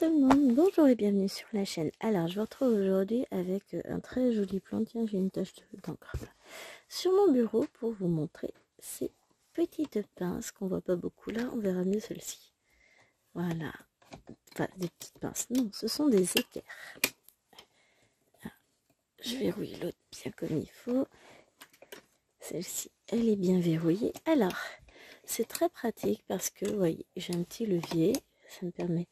tout le monde, bonjour et bienvenue sur la chaîne. Alors je vous retrouve aujourd'hui avec un très joli plan. Tiens, j'ai une tache d'encre sur mon bureau pour vous montrer ces petites pinces qu'on voit pas beaucoup. Là on verra mieux celle-ci. Voilà, enfin des petites pinces, non, ce sont des équerres. Je verrouille l'autre bien comme il faut. Celle-ci, elle est bien verrouillée. Alors, c'est très pratique parce que, vous voyez, j'ai un petit levier, ça me permet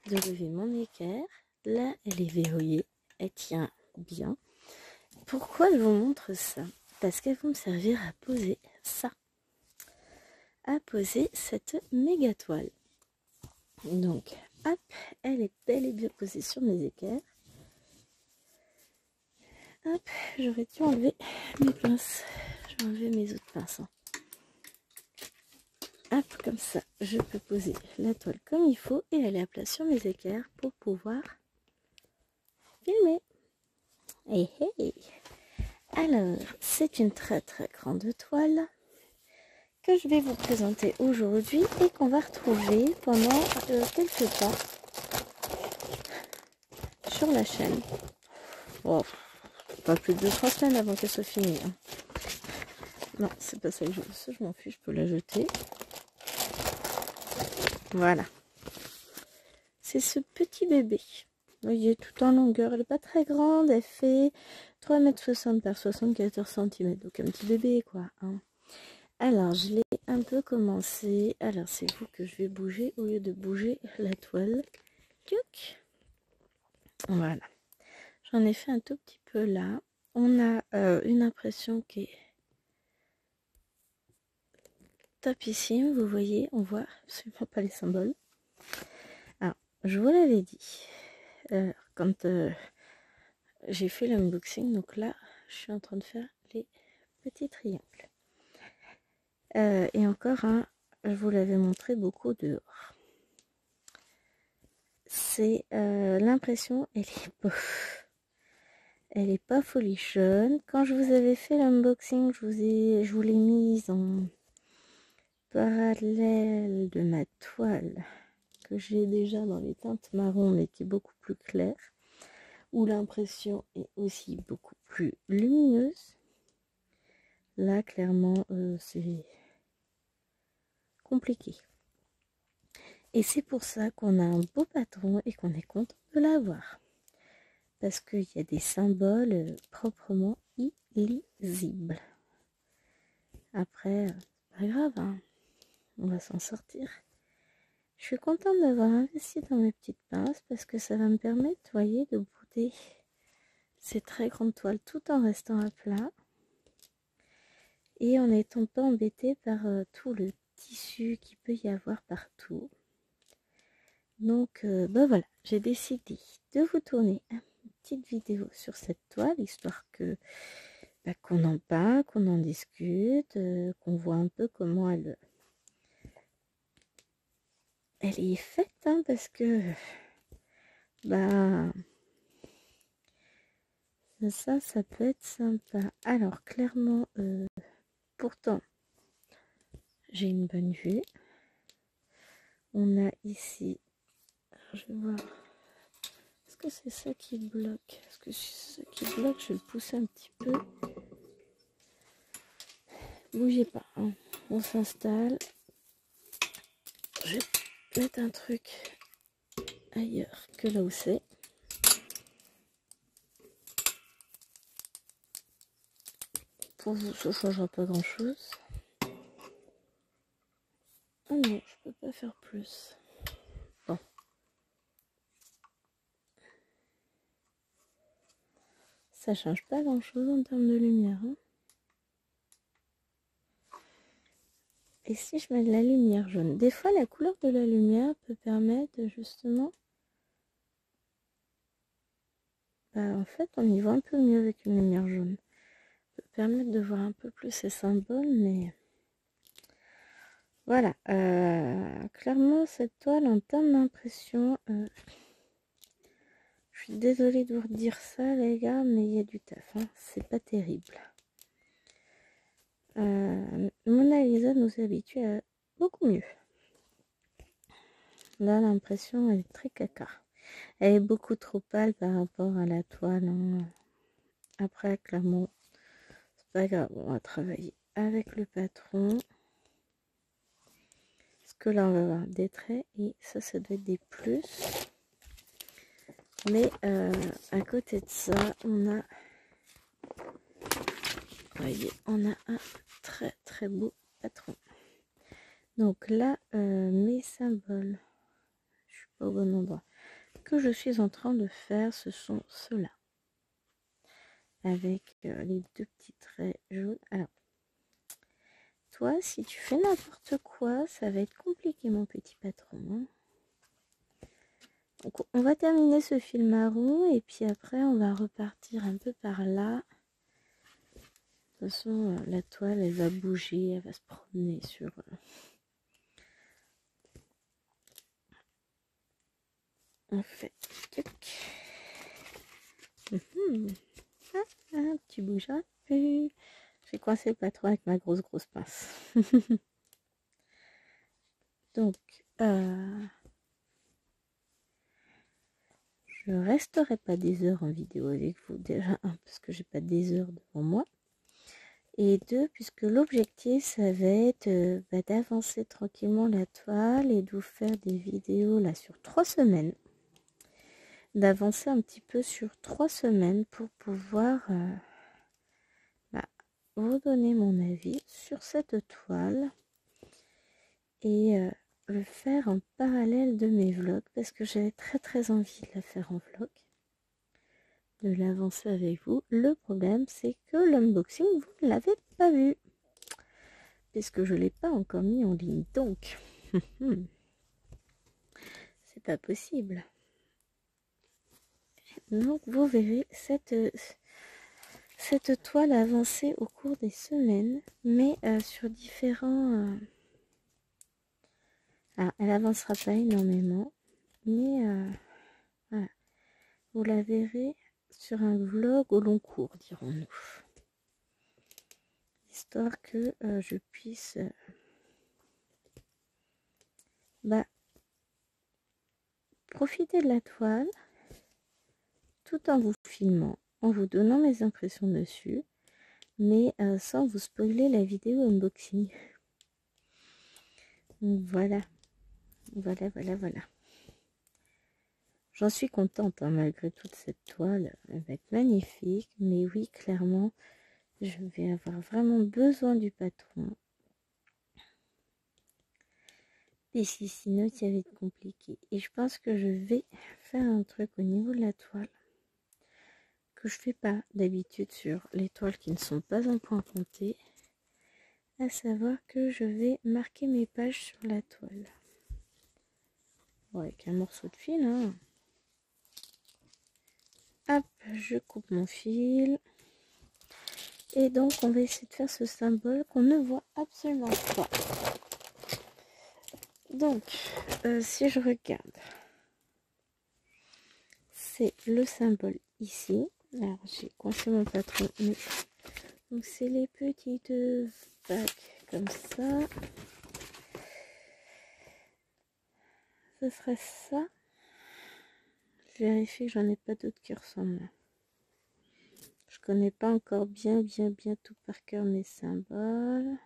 de lever mon équerre. Là, elle est verrouillée, elle tient bien. Pourquoi je vous montre ça? Parce qu'elles vont me servir à poser ça, à poser cette méga toile. Donc, hop, elle est bel et bien posée sur mes équerres. Hop, j'aurais dû enlever mes pinces. J'ai enlevé mes autres pinces. Hop, comme ça, je peux poser la toile comme il faut et elle est à plat sur mes équerres pour pouvoir filmer. Hey, hey. Alors, c'est une très grande toile que je vais vous présenter aujourd'hui et qu'on va retrouver pendant quelques temps sur la chaîne. Oh, pas plus de 2-3 semaines avant qu'elle soit finie. Hein. Non, c'est pas ça que je veux. Ça, je m'en fiche, je peux la jeter. Voilà. C'est ce petit bébé. Vous voyez, tout en longueur. Elle n'est pas très grande. Elle fait 3,60 m par 74 cm. Donc un petit bébé, quoi. Hein. Alors, je l'ai un peu commencé. Alors, c'est vous que je vais bouger au lieu de bouger la toile. Tuc. Voilà. J'en ai fait un tout petit peu là. On a une impression qui est topissime. Vous voyez, on voit absolument pas les symboles. Alors, je vous l'avais dit. Quand j'ai fait l'unboxing, donc là, je suis en train de faire les petits triangles. Et encore un, je vous l'avais montré beaucoup dehors. C'est l'impression, elle est pas folichonne. Quand je vous avais fait l'unboxing, je vous l'ai mise en parallèle de ma toile que j'ai déjà dans les teintes marron mais qui est beaucoup plus claire, où l'impression est aussi beaucoup plus lumineuse. Là, clairement, c'est compliqué. Et c'est pour ça qu'on a un beau patron et qu'on est content de l'avoir. Parce qu'il y a des symboles proprement illisibles. Après, c'est pas grave, hein. On va s'en sortir. Je suis contente d'avoir investi dans mes petites pinces parce que ça va me permettre, vous voyez, de bouder ces très grandes toiles tout en restant à plat. Et en n'étant pas embêté par tout le tissu qu'il peut y avoir partout. Donc, ben voilà, j'ai décidé de vous tourner une petite vidéo sur cette toile, histoire que qu'on en parle, qu'on en discute, qu'on voit un peu comment elle est faite, hein, parce que bah ça peut être sympa. Alors clairement, pourtant j'ai une bonne vue. On a ici, je vais voir. Est-ce que c'est ça qui bloque? Est-ce que c'est ça qui bloque? Je vais le pousser un petit peu. Bougez pas, hein. On s'installe. Je vais mettre un truc ailleurs que là où c'est. Pour vous, ça ne changera pas grand chose. Ah non, je peux pas faire plus. Bon. Ça change pas grand chose en termes de lumière. Hein. Et si je mets de la lumière jaune? Des fois, la couleur de la lumière peut permettre justement... en fait, on y voit un peu mieux avec une lumière jaune. Ça peut permettre de voir un peu plus ces symboles, mais... Voilà. Clairement, cette toile, en termes d'impression... Je suis désolée de vous redire ça, les gars, mais il y a du taf. Hein. C'est pas terrible. Mona Lisa nous habitue à beaucoup mieux. Là, l'impression, elle est très caca. Elle est beaucoup trop pâle par rapport à la toile, hein. Après, clairement, c'est pas grave, on va travailler avec le patron. Parce que là, on va avoir des traits et ça doit être des plus. Mais à côté de ça, on a, voyez, on a un très très beau patron. Donc là, mes symboles, je suis pas au bon endroit, que je suis en train de faire, ce sont ceux-là. Avec les deux petits traits jaunes. Alors, toi, si tu fais n'importe quoi, ça va être compliqué, mon petit patron, hein. Donc, on va terminer ce fil marron et puis après, on va repartir un peu par là. De toute façon, la toile, elle va bouger, elle va se promener sur... On fait... tu bougeras plus. J'ai coincé le patron avec ma grosse pince. Donc, je resterai pas des heures en vidéo avec vous. Déjà, un, parce que j'ai pas des heures devant moi. Et deux, puisque l'objectif, ça va être d'avancer tranquillement la toile et de vous faire des vidéos là sur 3 semaines. D'avancer un petit peu sur 3 semaines pour pouvoir vous donner mon avis sur cette toile. Et le faire en parallèle de mes vlogs. Parce que j'avais très très envie de la faire en vlog. De l'avancer avec vous. Le problème, c'est que l'unboxing, vous ne l'avez pas vu. Puisque je ne l'ai pas encore mis en ligne. Donc, c'est pas possible. Donc, vous verrez cette toile avancer au cours des semaines. Mais sur différents... Alors, elle avancera pas énormément. Mais voilà. Vous la verrez sur un vlog au long cours, dirons-nous. Histoire que je puisse profiter de la toile tout en vous filmant, en vous donnant mes impressions dessus, mais sans vous spoiler la vidéo unboxing. Voilà. Voilà. J'en suis contente, hein, malgré toute cette toile. Elle va être magnifique, mais oui, clairement, je vais avoir vraiment besoin du patron. Et sinon, ça va être compliqué. Et je pense que je vais faire un truc au niveau de la toile que je fais pas d'habitude sur les toiles qui ne sont pas en point compté. À savoir que je vais marquer mes pages sur la toile. Bon, avec un morceau de fil, hein. Hop, je coupe mon fil. Et donc, on va essayer de faire ce symbole qu'on ne voit absolument pas. Donc, si je regarde, c'est le symbole ici. Alors, j'ai coincé mon patron, mais... Donc, c'est les petites vagues comme ça. Ce serait ça. Je vérifie que j'en ai pas d'autres qui ressemblent. Je connais pas encore bien tout par cœur mes symboles.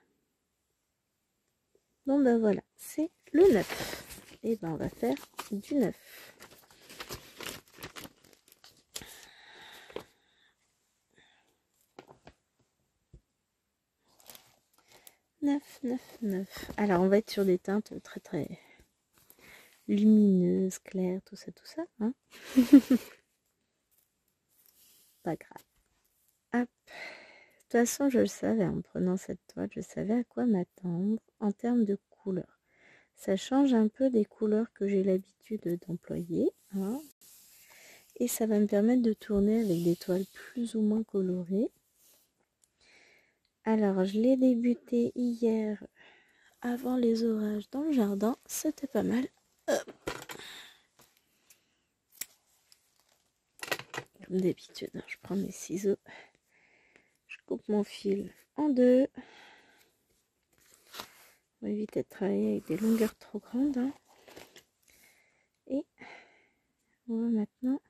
Bon ben voilà, c'est le 9. Et ben on va faire du 9. Neuf. Alors on va être sur des teintes très très lumineuses, claires, tout ça, hein. Pas grave. Hop. De toute façon, je le savais en prenant cette toile, je savais à quoi m'attendre en termes de couleurs. Ça change un peu des couleurs que j'ai l'habitude d'employer, hein. Et ça va me permettre de tourner avec des toiles plus ou moins colorées. Alors, je l'ai débuté hier avant les orages dans le jardin. C'était pas mal. Hop. Comme d'habitude, hein, je prends mes ciseaux. Je coupe mon fil en deux. On va éviter de travailler avec des longueurs trop grandes, hein. Et On va maintenant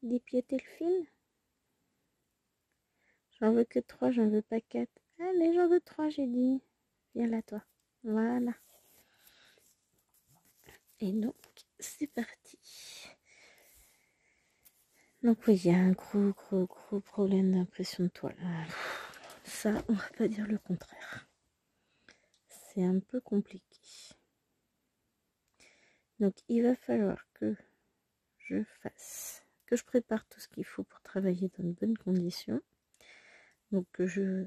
dépiéter le fil. J'en veux que 3, j'en veux pas 4. Allez, j'en veux 3, j'ai dit. Viens là, toi. Voilà. Et donc, c'est parti. Donc oui, il y a un gros problème d'impression de toile. Ça, on va pas dire le contraire. C'est un peu compliqué. Donc, il va falloir que je prépare tout ce qu'il faut pour travailler dans de bonnes conditions. Donc, que je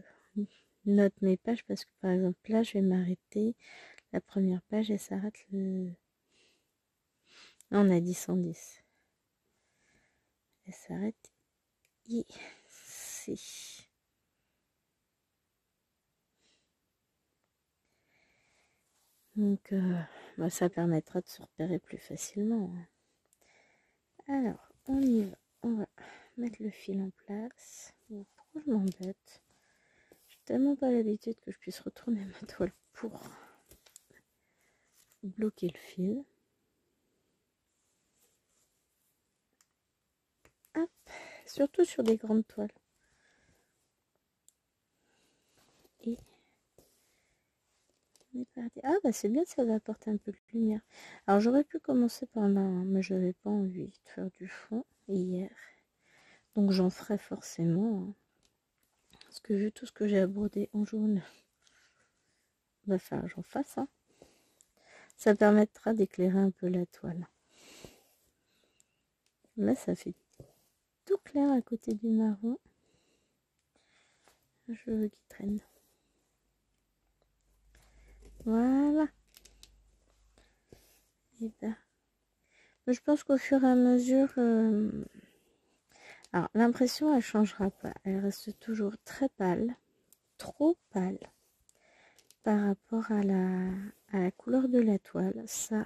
note mes pages parce que, par exemple, là, je vais m'arrêter. La première page, elle s'arrête le... Là, on a 10 en 10. Elle s'arrête ici. Donc, ça permettra de se repérer plus facilement. Alors, on y va. On va mettre le fil en place. Bon, pourquoi je m'embête? J'ai tellement pas l'habitude que je puisse retourner ma toile pour bloquer le fil. Hop, surtout sur des grandes toiles. Et on est parti. Ah bah c'est bien, ça va apporter un peu de lumière. Alors j'aurais pu commencer par là, hein, mais j'avais pas envie de faire du fond hier. Donc j'en ferai forcément. Hein. Parce que vu tout ce que j'ai à broder en jaune, va falloir que j'en fasse. Hein. Ça permettra d'éclairer un peu la toile. Là ça fait tout clair à côté du marron. Je veux qu'il traîne. Voilà. Et ben, je pense qu'au fur et à mesure, alors l'impression elle changera pas, elle reste toujours très pâle, trop pâle par rapport à la couleur de la toile. Ça,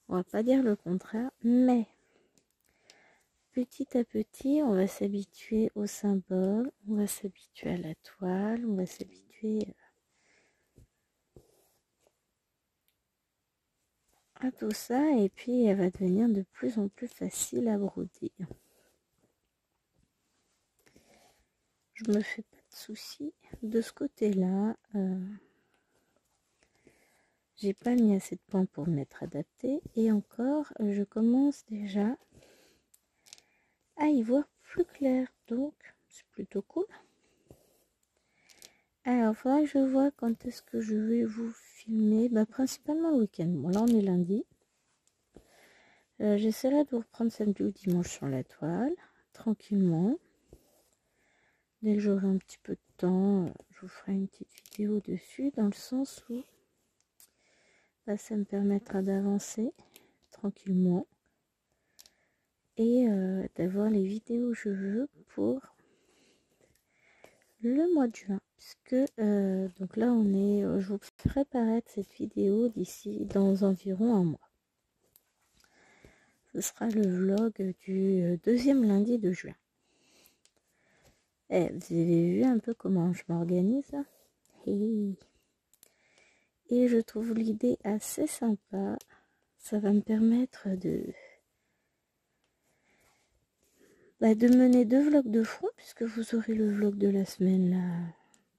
on va pas dire le contraire, mais petit à petit, on va s'habituer au symbole, on va s'habituer à la toile, on va s'habituer à tout ça, et puis elle va devenir de plus en plus facile à broder. Je me fais pas de soucis de ce côté-là. J'ai pas mis assez de points pour m'être adapté, et encore, je commence déjà à y voir plus clair, donc c'est plutôt cool. Alors, il faudra que je vois quand est-ce que je vais vous filmer, principalement le week-end. Bon, là on est lundi. J'essaierai de vous reprendre samedi ou dimanche sur la toile, tranquillement. Dès que j'aurai un petit peu de temps, je vous ferai une petite vidéo dessus, dans le sens où ça me permettra d'avancer tranquillement et d'avoir les vidéos que je veux pour le mois de juin, puisque donc là on est, je vous ferai paraître cette vidéo d'ici dans environ un mois. Ce sera le vlog du deuxième lundi de juin. Vous avez vu un peu comment je m'organise, et je trouve l'idée assez sympa. Ça va me permettre de mener 2 vlogs de front, puisque vous aurez le vlog de la semaine là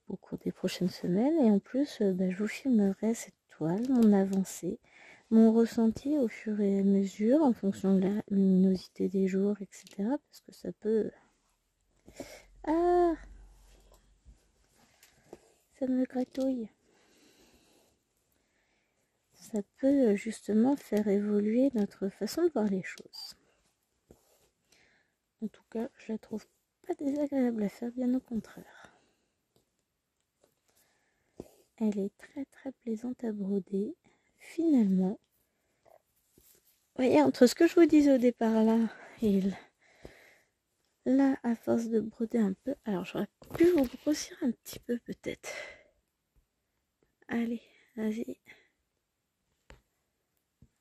au cours des prochaines semaines, et en plus je vous filmerai cette toile, mon avancée, mon ressenti au fur et à mesure en fonction de la luminosité des jours, etc. Parce que ça peut... Ah, ça me gratouille. Ça peut justement faire évoluer notre façon de voir les choses. En tout cas, je la trouve pas désagréable à faire, bien au contraire. Elle est très plaisante à broder. Finalement, vous voyez, entre ce que je vous disais au départ là et là, à force de broder un peu, alors j'aurais pu vous grossir un petit peu peut-être. Allez, vas-y.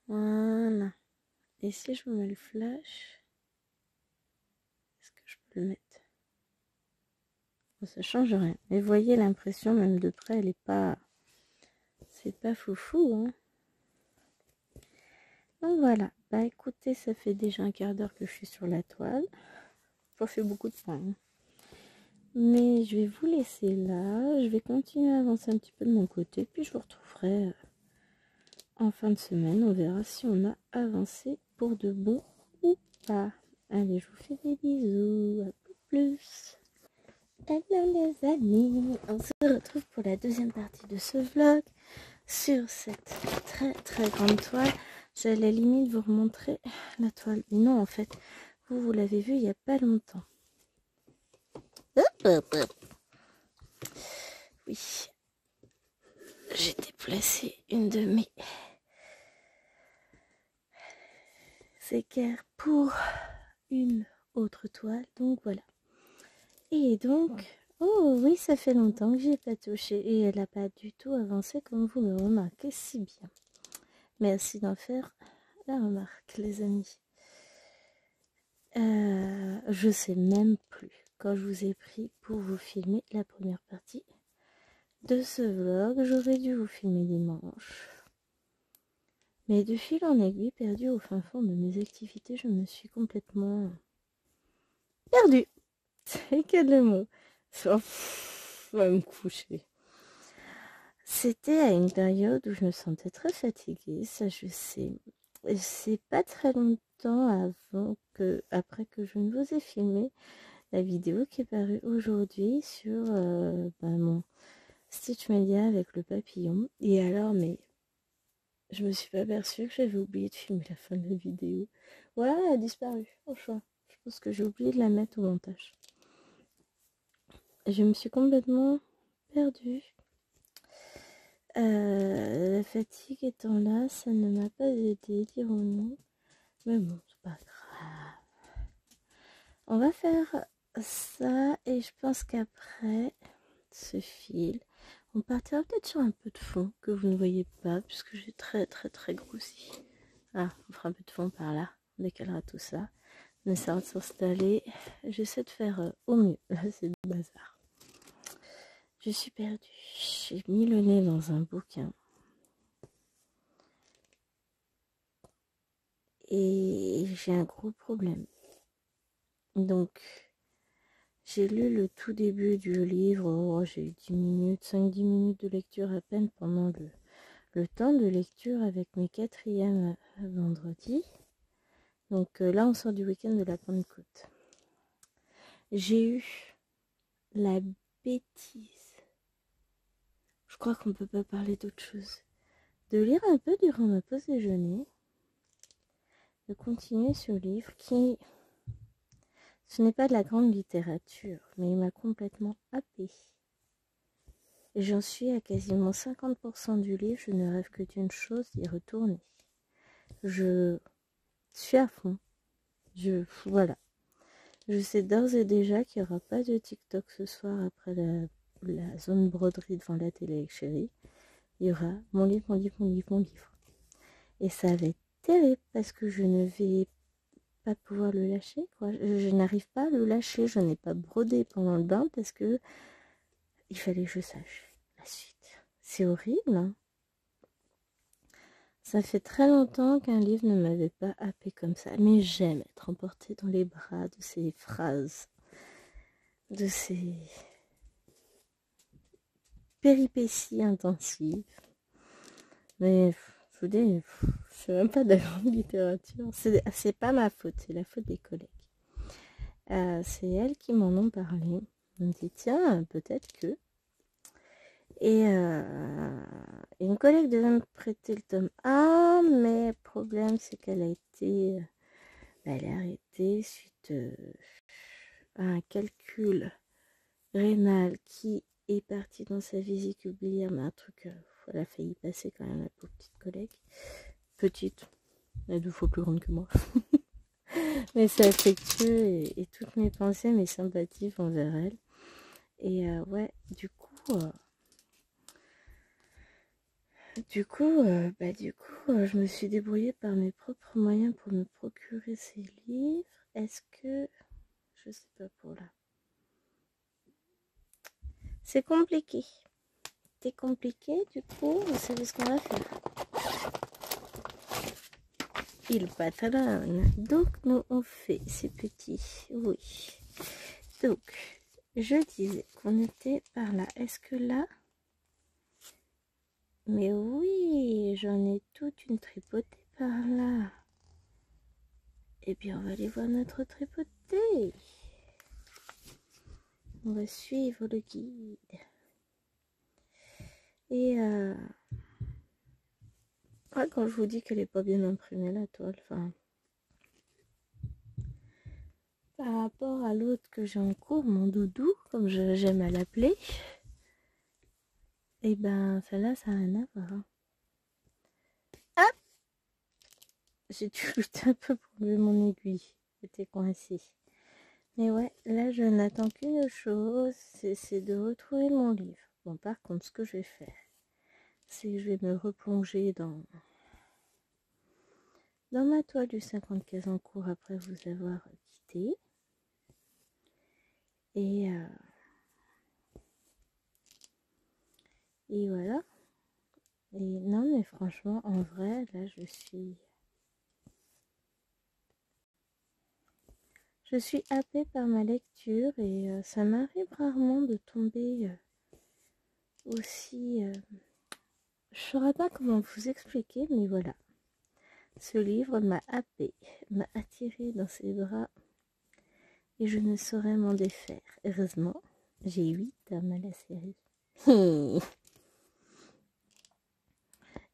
Voilà. Et si je vous mets le flash, est-ce que je peux le mettre? Bon, ça change rien. Mais vous voyez l'impression, même de près, elle est pas... C'est pas foufou, hein. Donc voilà, bah écoutez, ça fait déjà un quart d'heure que je suis sur la toile. Ça fait beaucoup de temps, hein. Mais je vais vous laisser là. Je vais continuer à avancer un petit peu de mon côté. Puis je vous retrouverai en fin de semaine. On verra si on a avancé pour de bon ou pas. Allez, je vous fais des bisous. À plus. Hello les amis. On se retrouve pour la deuxième partie de ce vlog. Sur cette très très grande toile. J'allais limite vous remontrer la toile. Mais non, en fait, vous l'avez vu il n'y a pas longtemps. Hop, hop, hop. Oui, j'ai déplacé une de mes équerres pour une autre toile. Donc voilà. Et donc, oh oui, ça fait longtemps que j'y ai pas touché. Et elle n'a pas du tout avancé comme vous le remarquez si bien. Merci d'en faire la remarque, les amis. Je sais même plus quand je vous ai pris pour vous filmer la première partie de ce vlog. J'aurais dû vous filmer dimanche. Mais de fil en aiguille, perdu au fin fond de mes activités, je me suis complètement perdue. C'est quel le mot. Oh, va me coucher. C'était à une période où je me sentais très fatiguée, ça je sais. C'est pas très longtemps après que je ne vous ai filmé la vidéo qui est parue aujourd'hui sur mon Stitch Media avec le papillon. Et alors, mais je me suis pas aperçue que j'avais oublié de filmer la fin de la vidéo. Voilà, elle a disparu, franchement. Je pense que j'ai oublié de la mettre au montage. Je me suis complètement perdue. La fatigue étant là, ça ne m'a pas aidé, dirons-nous. Mais bon, c'est pas grave. On va faire ça et je pense qu'après ce fil, on partira peut-être sur un peu de fond que vous ne voyez pas puisque j'ai très très très grossi. Ah, on fera un peu de fond par là. On décalera tout ça. On essaiera de s'installer. J'essaie de faire au mieux. Là, c'est le bazar. Je suis perdue. J'ai mis le nez dans un bouquin. Et j'ai un gros problème. Donc, j'ai lu le tout début du livre. Oh, j'ai eu 10 minutes, 5-10 minutes de lecture à peine pendant le temps de lecture avec mes 4e vendredis. Donc là, on sort du week-end de la Pentecôte. J'ai eu la bêtise, je crois qu'on ne peut pas parler d'autre chose, de lire un peu durant ma pause déjeuner, de continuer ce livre qui, ce n'est pas de la grande littérature, mais il m'a complètement happée. Et j'en suis à quasiment 50% du livre, je ne rêve que d'une chose, d'y retourner. Je suis à fond. Voilà. Je sais d'ores et déjà qu'il n'y aura pas de TikTok ce soir après la zone broderie devant la télé avec chérie. Il y aura mon livre, mon livre, mon livre, mon livre. Et ça va être terrible parce que je ne vais pas pouvoir le lâcher, quoi. Je n'arrive pas à le lâcher. Je n'ai pas brodé pendant le bain parce que il fallait que je sache la suite. C'est horrible, hein. Ça fait très longtemps qu'un livre ne m'avait pas happé comme ça. Mais j'aime être emportée dans les bras de ces phrases, de ces péripéties intensives. Mais je vous dis, je sais même pas de la grande littérature. C'est pas ma faute, c'est la faute des collègues. C'est elles qui m'en ont parlé. On me dit, tiens, peut-être que... Et une collègue devait me prêter le tome 1, mais le problème, c'est qu'elle a été... elle est arrêtée suite à un calcul rénal qui est parti dans sa vésicule biliaire, mais un truc... elle a failli passer quand même, la pauvre petite collègue. Petite, elle est 2 fois plus grande que moi. Mais c'est affectueux et toutes mes pensées, mes sympathies vont vers elle. Et ouais, du coup, je me suis débrouillée par mes propres moyens pour me procurer ces livres. Est-ce que... je sais pas pour là. C'est compliqué. C'est compliqué, du coup, vous savez ce qu'on va faire. il patron. Donc, nous, on fait ces petits. Oui. Donc, je disais qu'on était par là. Est-ce que là... Mais oui, j'en ai toute une tripotée par là. Eh bien, on va aller voir notre tripotée. On va suivre le guide. Et quand je vous dis qu'elle n'est pas bien imprimée, la toile, enfin, par rapport à l'autre que j'ai en cours, mon doudou, comme j'aime à l'appeler, et ben, celle-là, ça n'a rien à voir. Hein. Hop, j'ai dû lutter un peu pour lever mon aiguille. J'étais coincée. Mais ouais, là, je n'attends qu'une chose, c'est de retrouver mon livre. Bon, par contre, ce que je vais faire, c'est que je vais me replonger dans ma toile du 50 en cours après vous avoir quitté. Et voilà. Et non, mais franchement, en vrai, là, je suis happée par ma lecture et ça m'arrive rarement de tomber aussi... je ne saurais pas comment vous expliquer, mais voilà. Ce livre m'a happée, m'a attirée dans ses bras et je ne saurais m'en défaire. Heureusement, j'ai 8 tomes à la série.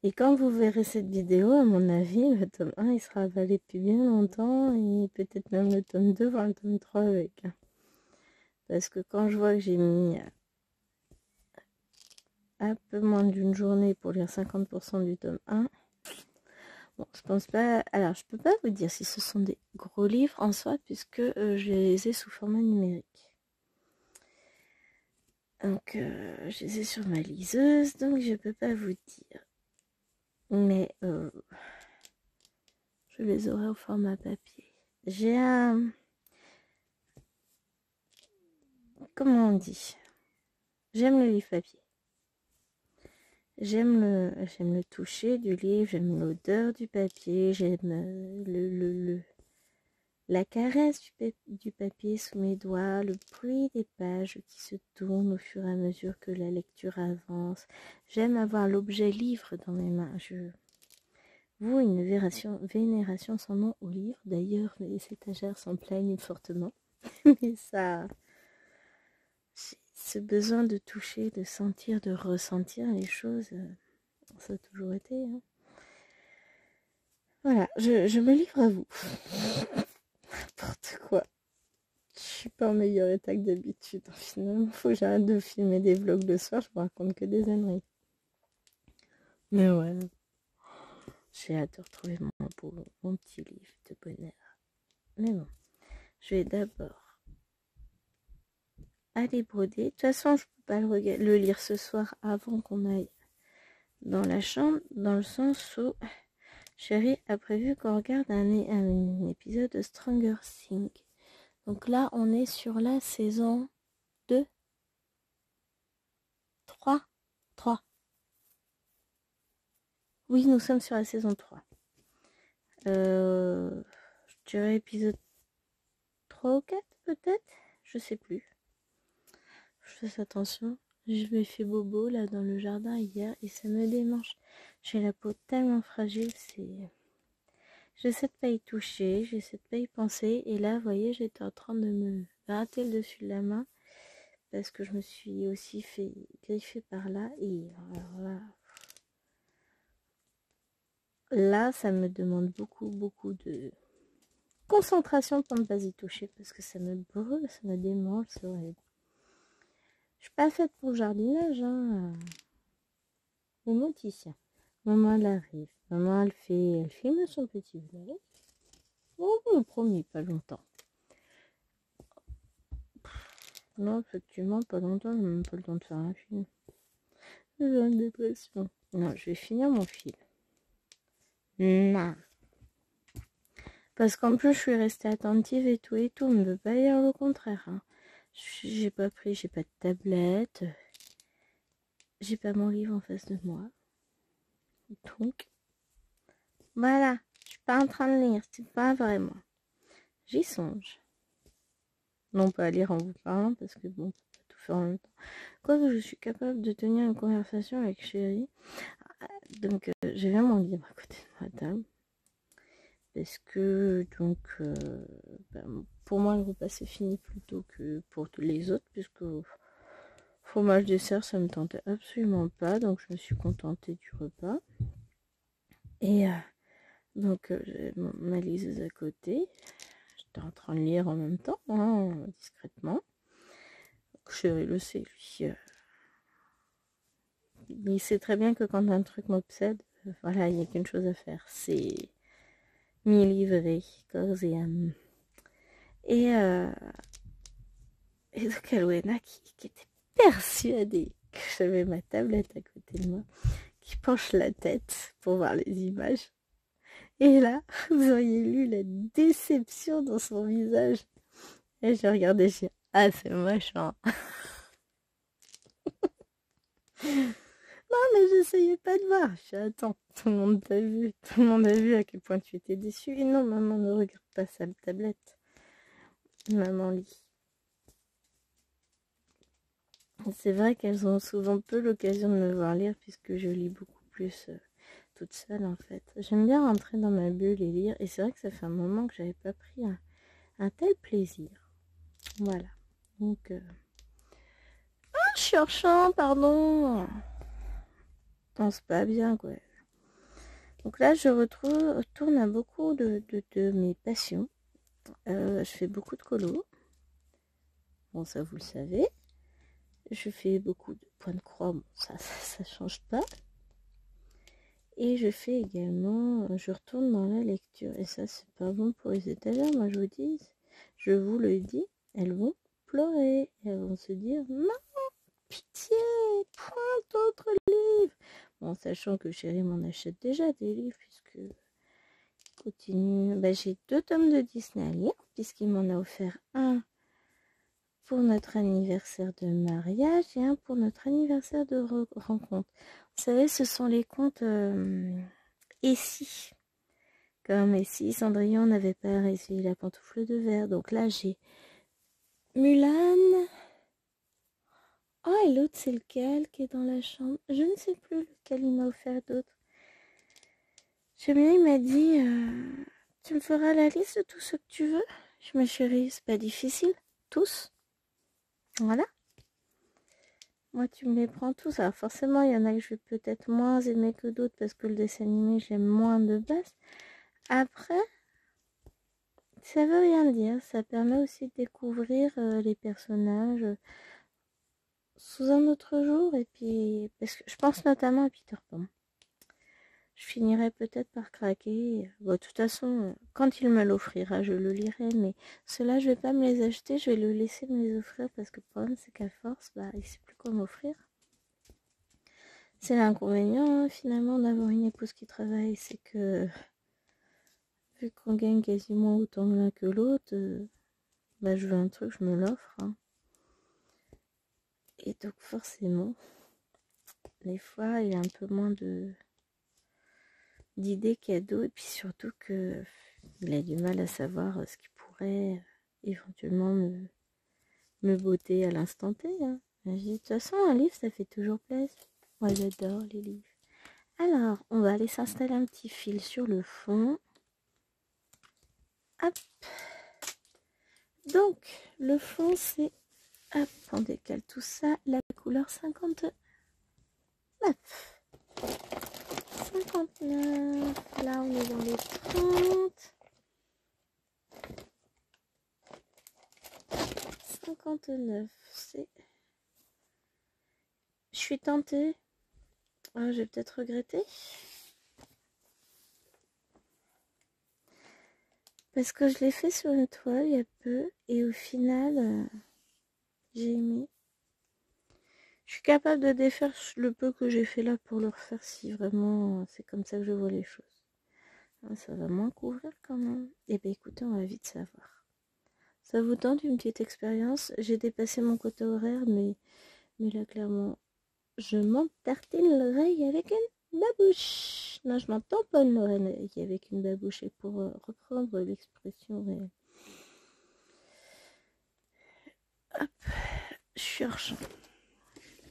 Et quand vous verrez cette vidéo, à mon avis, le tome 1, il sera avalé depuis bien longtemps et peut-être même le tome 2, voire le tome 3 avec. Parce que quand je vois que j'ai mis un peu moins d'une journée pour lire 50% du tome 1, bon, je pense pas... Alors, je peux pas vous dire si ce sont des gros livres en soi, puisque je les ai sous format numérique. Donc, je les ai sur ma liseuse, donc je peux pas vous dire. Mais je les aurai au format papier. J'ai un... Comment on dit? J'aime le livre papier. J'aime le toucher du livre, j'aime l'odeur du papier, j'aime la caresse du papier sous mes doigts, le bruit des pages qui se tournent au fur et à mesure que la lecture avance. J'aime avoir l'objet livre dans mes mains. Je voue une vénération sans nom au livre. D'ailleurs, les étagères s'en plaignent fortement. Mais ça... Ce besoin de toucher, de sentir, de ressentir les choses, ça a toujours été. Hein. Voilà, je me livre à vous. N'importe quoi. Je suis pas en meilleur état que d'habitude. Finalement, faut que j'arrête de filmer des vlogs le soir, je vous raconte que des âneries. Mais ouais, j'ai hâte de retrouver mon petit livre de bonheur. Mais bon, je vais d'abord aller broder. De toute façon, je peux pas le lire ce soir avant qu'on aille dans la chambre, dans le sens où Chérie a prévu qu'on regarde un épisode de Stranger Things. Donc là, on est sur la saison 2, 3, 3. Oui, nous sommes sur la saison 3. Je dirais épisode 3 ou 4 peut-être. Je sais plus. Je fais attention. Je me fais bobo là dans le jardin hier et ça me démange. J'ai la peau tellement fragile, j'essaie de pas y toucher, j'essaie de pas y penser. Et là, vous voyez, j'étais en train de me gratter le dessus de la main parce que je me suis aussi fait griffer par là. Et alors là, ça me demande beaucoup de concentration pour ne pas y toucher parce que ça me brûle, ça me démange, c'est horrible. Je suis pas faite pour le jardinage, hein. Le moticien. Maman, elle arrive. Maman, elle filme son petit vlog. Oh, promis, pas longtemps. Non, effectivement, pas longtemps, j'ai même pas le temps de faire un film. J'ai une dépression. Non, je vais finir mon film. Non. Parce qu'en plus, je suis restée attentive et tout, on ne veut pas dire le contraire. Hein. J'ai pas de tablette. J'ai pas mon livre en face de moi. Donc, voilà, je suis pas en train de lire, c'est pas vraiment. J'y songe. Non pas à lire en vous parlant, parce que bon, on peut pas tout faire en même temps. Quoique je suis capable de tenir une conversation avec chérie. Donc j'ai vraiment mon livre à côté de ma table. Parce que donc pour moi le repas c'est fini plutôt que pour tous les autres, puisque fromage dessert ça me tentait absolument pas, donc je me suis contentée du repas. Et donc j'ai ma liseuse à côté. J'étais en train de lire en même temps, hein, discrètement. Donc, chérie le sait, lui. Il sait très bien que quand un truc m'obsède, voilà, il n'y a qu'une chose à faire, c'est m'y livrer, corps et âme. Et donc Alwena qui était persuadée que j'avais ma tablette à côté de moi, qui penche la tête pour voir les images. Et là, vous auriez lu la déception dans son visage. Et je regardais, je dis, ah c'est moche, hein. Non mais j'essayais pas de voir. Je dis, attends, tout le monde t'a vu. Tout le monde a vu à quel point tu étais déçue. Et non, maman ne regarde pas sa tablette. Maman lit. C'est vrai qu'elles ont souvent peu l'occasion de me voir lire puisque je lis beaucoup plus toute seule en fait. J'aime bien rentrer dans ma bulle et lire. Et c'est vrai que ça fait un moment que j'avais pas pris un tel plaisir. Voilà. Donc... Ah, je suis hors champ, pardon. Non, c'est pas bien quoi. Donc là, je retourne à beaucoup de mes passions. Je fais beaucoup de colo. Bon, ça vous le savez. Je fais beaucoup de points de croix. Bon, ça change pas. Et je fais également, je retourne dans la lecture. Et ça, c'est pas bon pour les étagères. Moi, je vous le dis, elles vont pleurer. Elles vont se dire, non, pitié, prends d'autres livres. Bon, sachant que chérie m'en achète déjà des livres, puisque continue. Bah, j'ai 2 tomes de Disney à lire, puisqu'il m'en a offert un pour notre anniversaire de mariage et un pour notre anniversaire de rencontre. Vous savez, ce sont les contes et si. Comme et si Cendrillon n'avait pas réussi la pantoufle de verre. Donc là, j'ai Mulan. Oh, et l'autre, c'est lequel qui est dans la chambre? Je ne sais plus lequel il m'a offert d'autres. Il m'a dit, tu me feras la liste de tout ce que tu veux. Ma chérie, c'est pas difficile. Tous. Voilà. Moi, tu me les prends tous. Alors forcément, il y en a que je vais peut-être moins aimer que d'autres parce que le dessin animé, j'aime moins de base. Après, ça veut rien dire. Ça permet aussi de découvrir les personnages sous un autre jour. Et puis, parce que je pense notamment à Peter Pan. Je finirai peut-être par craquer. Bon, de toute façon, quand il me l'offrira, je le lirai. Mais ceux-là, je vais pas me les acheter. Je vais le laisser me les offrir parce que le problème, c'est qu'à force, bah, il sait plus quoi m'offrir. C'est l'inconvénient, hein, finalement, d'avoir une épouse qui travaille. C'est que, vu qu'on gagne quasiment autant l'un que l'autre, bah, je veux un truc, je me l'offre. Hein. Et donc, forcément, des fois, il y a un peu moins d'idées cadeaux. Et puis surtout que il a du mal à savoir ce qui pourrait éventuellement me botter à l'instant T. Hein. De toute façon, un livre, ça fait toujours plaisir. Moi, j'adore les livres. Alors, on va aller s'installer un petit fil sur le fond. Hop. Donc, le fond, c'est... Hop, on décale tout ça. La couleur 59. 59. Là, on est dans les 30. 59. C'est... Je suis tentée. Ah, je vais peut-être regretter. Parce que je l'ai fait sur une toile il y a peu. Et au final, j'ai aimé. Je suis capable de défaire le peu que j'ai fait là pour le refaire si vraiment c'est comme ça que je vois les choses. Ah, ça va moins couvrir quand même. Eh bien écoutez, on va vite savoir. Ça vous tente une petite expérience? J'ai dépassé mon quota horaire, mais là clairement, je m'entartine l'oreille avec une babouche. Non, je m'en tamponne, Lorraine, avec une babouche. Et pour reprendre l'expression, hop, cherche.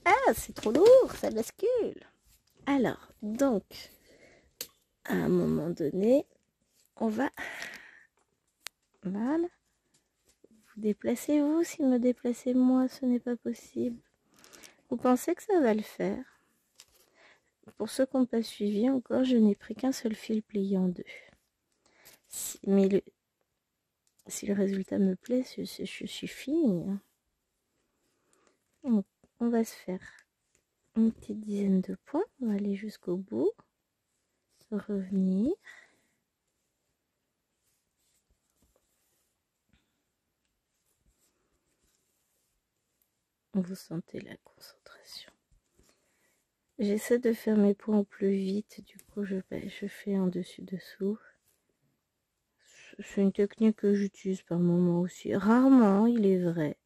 Ah, c'est trop lourd, ça bascule. Alors, donc, à un moment donné, on va... Voilà. Vous déplacez-vous, si me déplacez moi, ce n'est pas possible. Vous pensez que ça va le faire? Pour ceux qui n'ont pas suivi encore, je n'ai pris qu'un seul fil plié en deux. Mais si le résultat me plaît, je suis finie. Donc, on va se faire une petite dizaine de points. On va aller jusqu'au bout. Revenir. Vous sentez la concentration. J'essaie de faire mes points au plus vite. Du coup, je fais en dessus-dessous. C'est une technique que j'utilise par moment aussi. Rarement, il est vrai.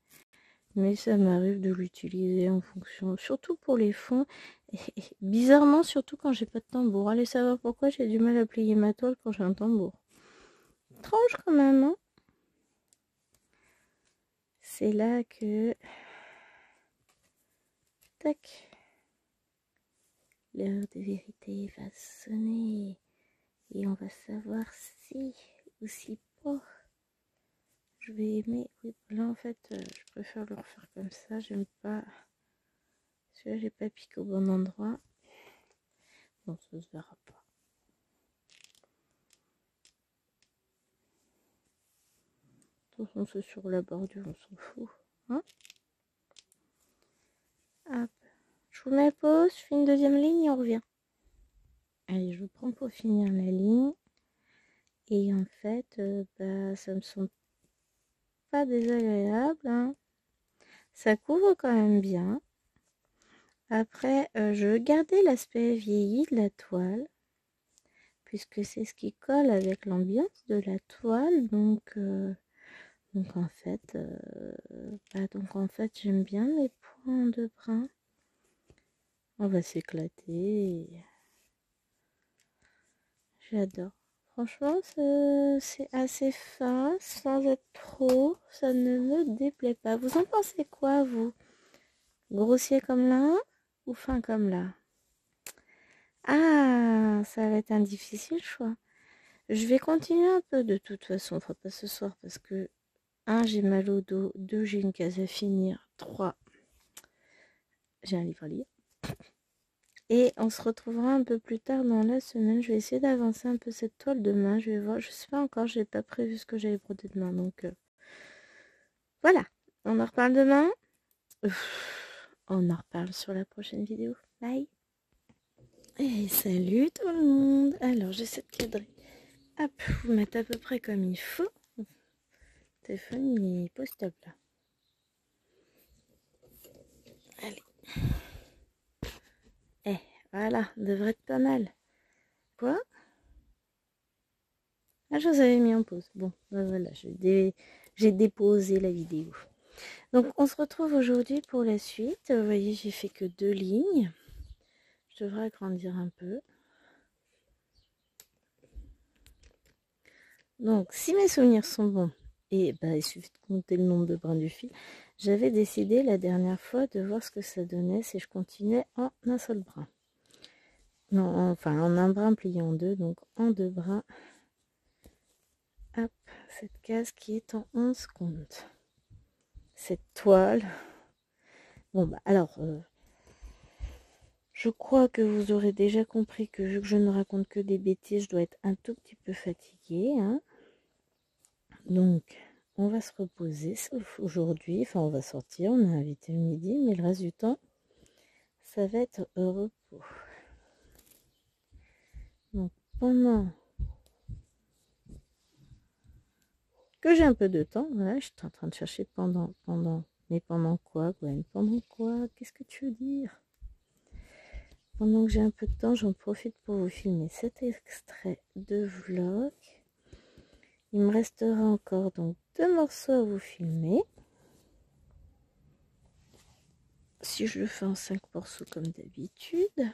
Mais ça m'arrive de l'utiliser en fonction, surtout pour les fonds. Et bizarrement, surtout quand j'ai pas de tambour. Allez savoir pourquoi j'ai du mal à plier ma toile quand j'ai un tambour. Étrange quand même, hein. C'est là que... Tac. L'heure de vérité va sonner. Et on va savoir si ou si pas je vais aimer. Oui, là en fait, je préfère le refaire comme ça. J'aime pas... Celui-là, j'ai pas piqué au bon endroit. Donc ça se verra pas. De toute façon, c'est sur la bordure, on s'en fout. Hein? Hop. Je vous mets pause, je fais une deuxième ligne et on revient. Allez, je prends pour finir la ligne. Et en fait, ça me semble pas désagréable. Hein. Ça couvre quand même bien. Après, je veux garder l'aspect vieilli de la toile. Puisque c'est ce qui colle avec l'ambiance de la toile. Donc en fait, j'aime bien mes points de brin. On va s'éclater. J'adore. Franchement, c'est assez fin, sans être trop. Ça ne me déplaît pas. Vous en pensez quoi, vous? Grossier comme là ou fin comme là? Ah, ça va être un difficile choix. Je vais continuer un peu de toute façon. On fera pas ce soir parce que 1, j'ai mal au dos. 2, j'ai une case à finir. 3, j'ai un livre à lire. Et on se retrouvera un peu plus tard dans la semaine. Je vais essayer d'avancer un peu cette toile demain. Je vais voir. Je sais pas encore. J'ai pas prévu ce que j'allais broder demain. Donc voilà. On en reparle demain. On en reparle sur la prochaine vidéo. Bye. Et salut tout le monde. Alors j'essaie de cadrer. Hop, vous mettre à peu près comme il faut. Le téléphone il est pas stable là. Allez. Voilà, devrait être pas mal. Quoi? Ah, je vous avais mis en pause. Bon, voilà, j'ai déposé la vidéo. Donc, on se retrouve aujourd'hui pour la suite. Vous voyez, j'ai fait que 2 lignes. Je devrais agrandir un peu. Donc, si mes souvenirs sont bons, et il suffit de compter le nombre de brins du fil, j'avais décidé la dernière fois de voir ce que ça donnait si je continuais en un seul brin. Non, enfin, en un brin plié en deux, donc en 2 brins. Hop, cette case qui est en 11 comptes. Cette toile. Bon, alors, je crois que vous aurez déjà compris que vu que je ne raconte que des bêtises, je dois être un tout petit peu fatiguée. Hein. Donc, on va se reposer, sauf aujourd'hui. Enfin, on va sortir, on a invité le midi, mais le reste du temps, ça va être repos. Donc, pendant que j'ai un peu de temps, voilà, je suis en train de chercher pendant. Mais pendant quoi, Gwen? Pendant quoi? Qu'est-ce que tu veux dire? Pendant que j'ai un peu de temps, j'en profite pour vous filmer cet extrait de vlog. Il me restera encore donc 2 morceaux à vous filmer. Si je le fais en 5 morceaux comme d'habitude.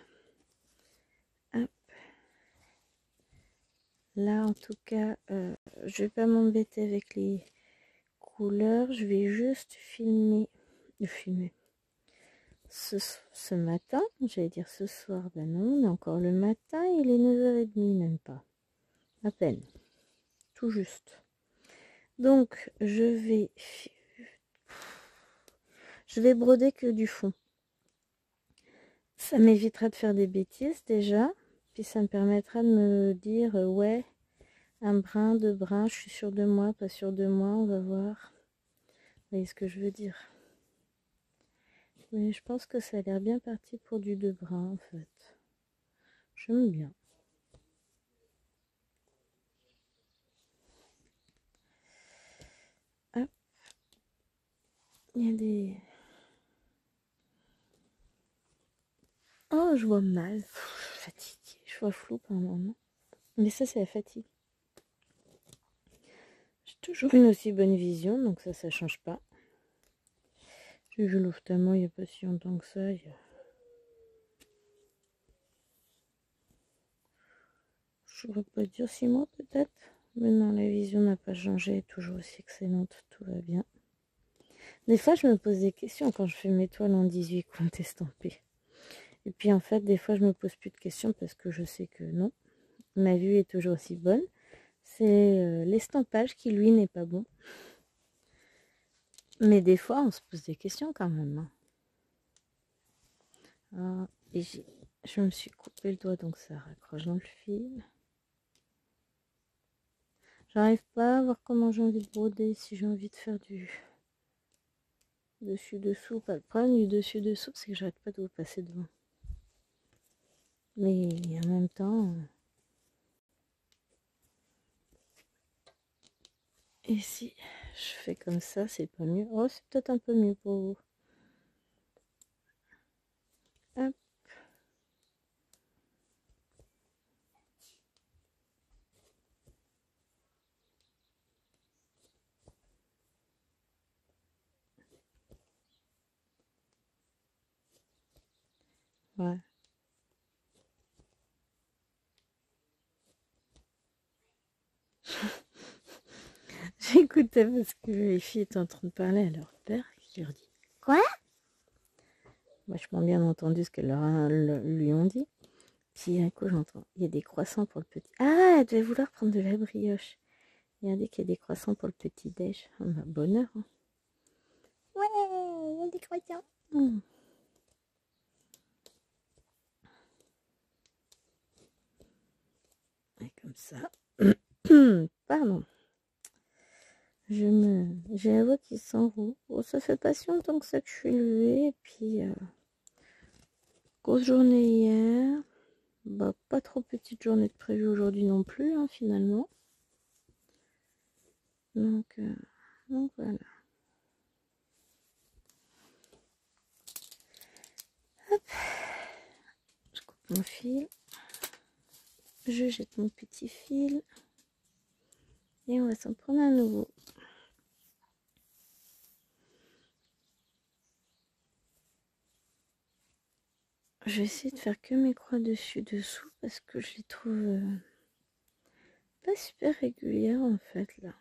Là, en tout cas, je vais pas m'embêter avec les couleurs. Je vais juste filmer ce matin. J'allais dire ce soir. Ben non, on est encore le matin. Il est 9h30, même pas. À peine. Tout juste. Donc, je vais broder que du fond. Ça m'évitera de faire des bêtises déjà. Puis ça me permettra de me dire, ouais, un brin, deux brins, je suis sûre de moi, pas sûre de moi, on va voir. Vous voyez ce que je veux dire? Mais je pense que ça a l'air bien parti pour du deux brins en fait. J'aime bien. Hop. Il y a des... Oh, je vois mal. Pff, je suis fatiguée. Je vois flou par moment. Mais ça, c'est la fatigue. J'ai toujours une aussi bonne vision, donc ça change pas. J'ai vu l'ophtalmo il n'y a pas si longtemps que ça. Je ne pourrais pas dire 6 mois peut-être. Mais non, la vision n'a pas changé. Elle est toujours aussi excellente. Tout va bien. Des fois, je me pose des questions quand je fais mes toiles en 18 comptes estampés. Et puis en fait, des fois, je me pose plus de questions parce que je sais que non. Ma vue est toujours aussi bonne. C'est l'estampage qui, lui, n'est pas bon. Mais des fois, on se pose des questions quand même. Ah, et je me suis coupé le doigt, donc ça raccroche dans le fil. J'arrive pas à voir comment j'ai envie de broder, si j'ai envie de faire du dessus-dessous. Pas le problème du dessus-dessous, c'est que j'arrête pas de vous passer devant. Mais en même temps... Et si je fais comme ça, c'est pas mieux. Oh, c'est peut-être un peu mieux pour vous. Hop. Ouais. J'écoutais parce que les filles étaient en train de parler à leur père qui leur dit quoi. Vachement bien entendu ce qu'elles lui ont dit. Puis un coup j'entends, il y a des croissants pour le petit. Ah, elle devait vouloir prendre de la brioche. Regardez qu'il y a des croissants pour le petit déj. Oh, bah, bonheur. Hein. Ouais, il y a des croissants. Et comme ça. Pardon. J'ai la voix qui s'enroule. Bon, ça fait pas si longtemps que ça que je suis levée. Et puis, grosse journée hier. Bah, pas trop petite journée de prévue aujourd'hui non plus, hein, finalement. Donc voilà. Hop. Je coupe mon fil. Je jette mon petit fil. Et on va s'en prendre à nouveau. Je vais essayer de faire que mes croix dessus-dessous parce que je les trouve pas super régulières en fait là.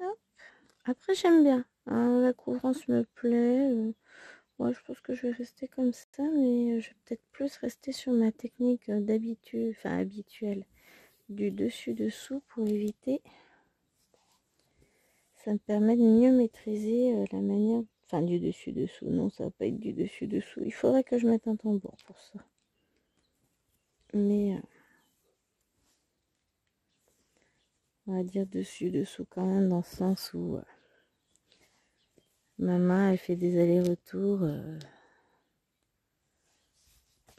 Hop. Après j'aime bien. Hein, la couvrance me plaît. Ouais, je pense que je vais rester comme ça, mais je vais peut-être plus rester sur ma technique d'habitude, enfin habituelle, du dessus-dessous pour éviter. Ça me permet de mieux maîtriser la manière, enfin du dessus-dessous. Non, ça va pas être du dessus-dessous. Il faudrait que je mette un tambour pour ça. Mais on va dire dessus-dessous quand même dans le sens où ma main elle fait des allers-retours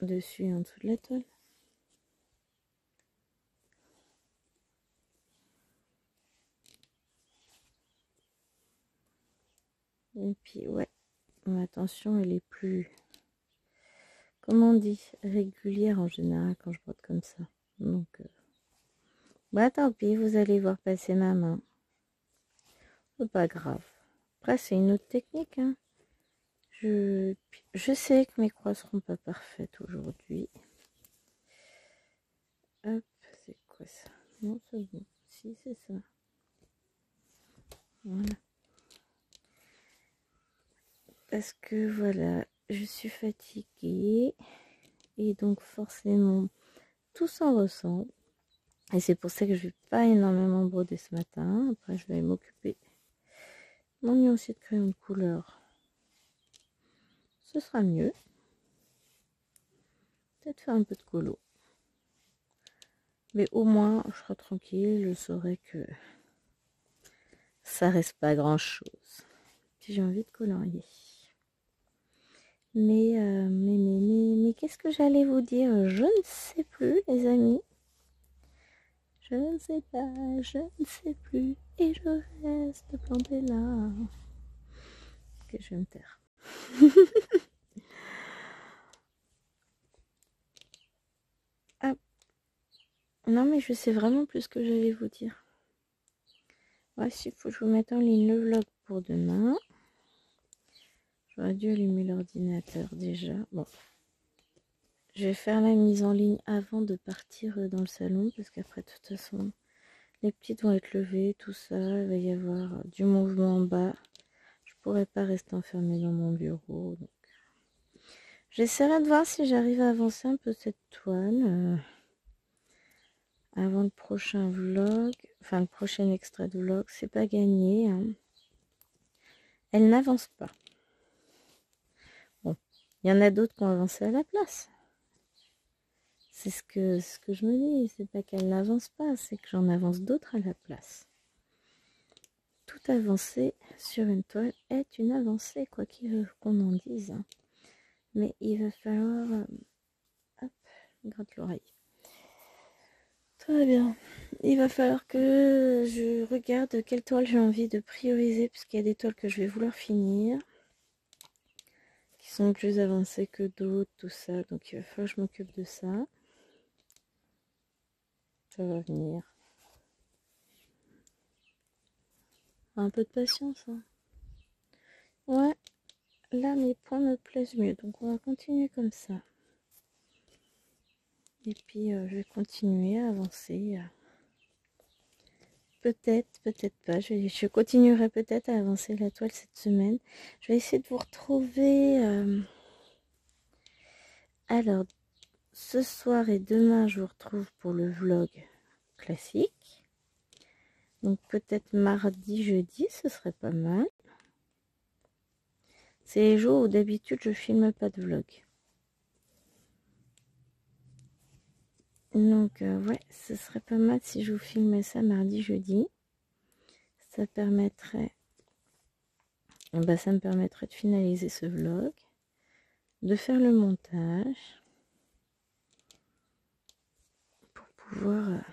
dessus et en dessous de la toile. Et puis ouais, ma tension elle est plus, comment on dit, régulière en général quand je brode comme ça. Donc bah tant pis, vous allez voir passer ma main. C'est pas grave. Après c'est une autre technique. Hein. Je sais que mes croix seront pas parfaites aujourd'hui. Non, c'est bon. Si, c'est ça. Voilà. Parce que voilà, je suis fatiguée. Et donc forcément, tout s'en ressent. Et c'est pour ça que je vais pas énormément broder ce matin. Après, je vais m'occuper. Mon aussi de crayon de couleur. Ce sera mieux. Peut-être faire un peu de colo. Mais au moins, je serai tranquille. Je saurai que ça reste pas grand-chose. Puis j'ai envie de colorier. Mais qu'est-ce que j'allais vous dire? Je ne sais plus, les amis. Je ne sais pas, je ne sais plus. Et je reste plantée là. Ok, je vais me taire. Ah. Non, mais je sais vraiment plus ce que j'allais vous dire. Ouais, s'il faut que je vous mette en ligne le vlog pour demain. J'aurais dû allumer l'ordinateur déjà. Bon. Je vais faire la mise en ligne avant de partir dans le salon. Parce qu'après, de toute façon, les petites vont être levées, tout ça. Il va y avoir du mouvement en bas. Je pourrais pas rester enfermée dans mon bureau. Donc. J'essaierai de voir si j'arrive à avancer un peu cette toile. Avant le prochain vlog. Enfin, le prochain extrait de vlog. C'est pas gagné. Hein. Elle n'avance pas. Bon. Il y en a d'autres qui ont avancé à la place. C'est ce que je me dis. C'est pas qu'elle n'avance pas. C'est que j'en avance d'autres à la place. Toute avancée sur une toile est une avancée, quoi qu'on en dise. Hein. Mais il va falloir... hop, gratte l'oreille. Très bien. Il va falloir que je regarde quelle toile j'ai envie de prioriser, puisqu'il y a des toiles que je vais vouloir finir, qui sont plus avancées que d'autres, tout ça. Donc il va falloir que je m'occupe de ça. Ça va venir. Un peu de patience. Hein. Ouais, là mes points me plaisent mieux, donc on va continuer comme ça. Et puis je vais continuer à avancer. Peut-être, peut-être pas. Je continuerai peut-être à avancer la toile cette semaine. Je vais essayer de vous retrouver. Alors, ce soir et demain, je vous retrouve pour le vlog classique. Donc peut-être mardi, jeudi, ce serait pas mal. C'est les jours où d'habitude je filme pas de vlog. Donc ouais, ce serait pas mal si je vous filmais ça mardi, jeudi. Ça permettrait... ça me permettrait de finaliser ce vlog, de faire le montage, pour pouvoir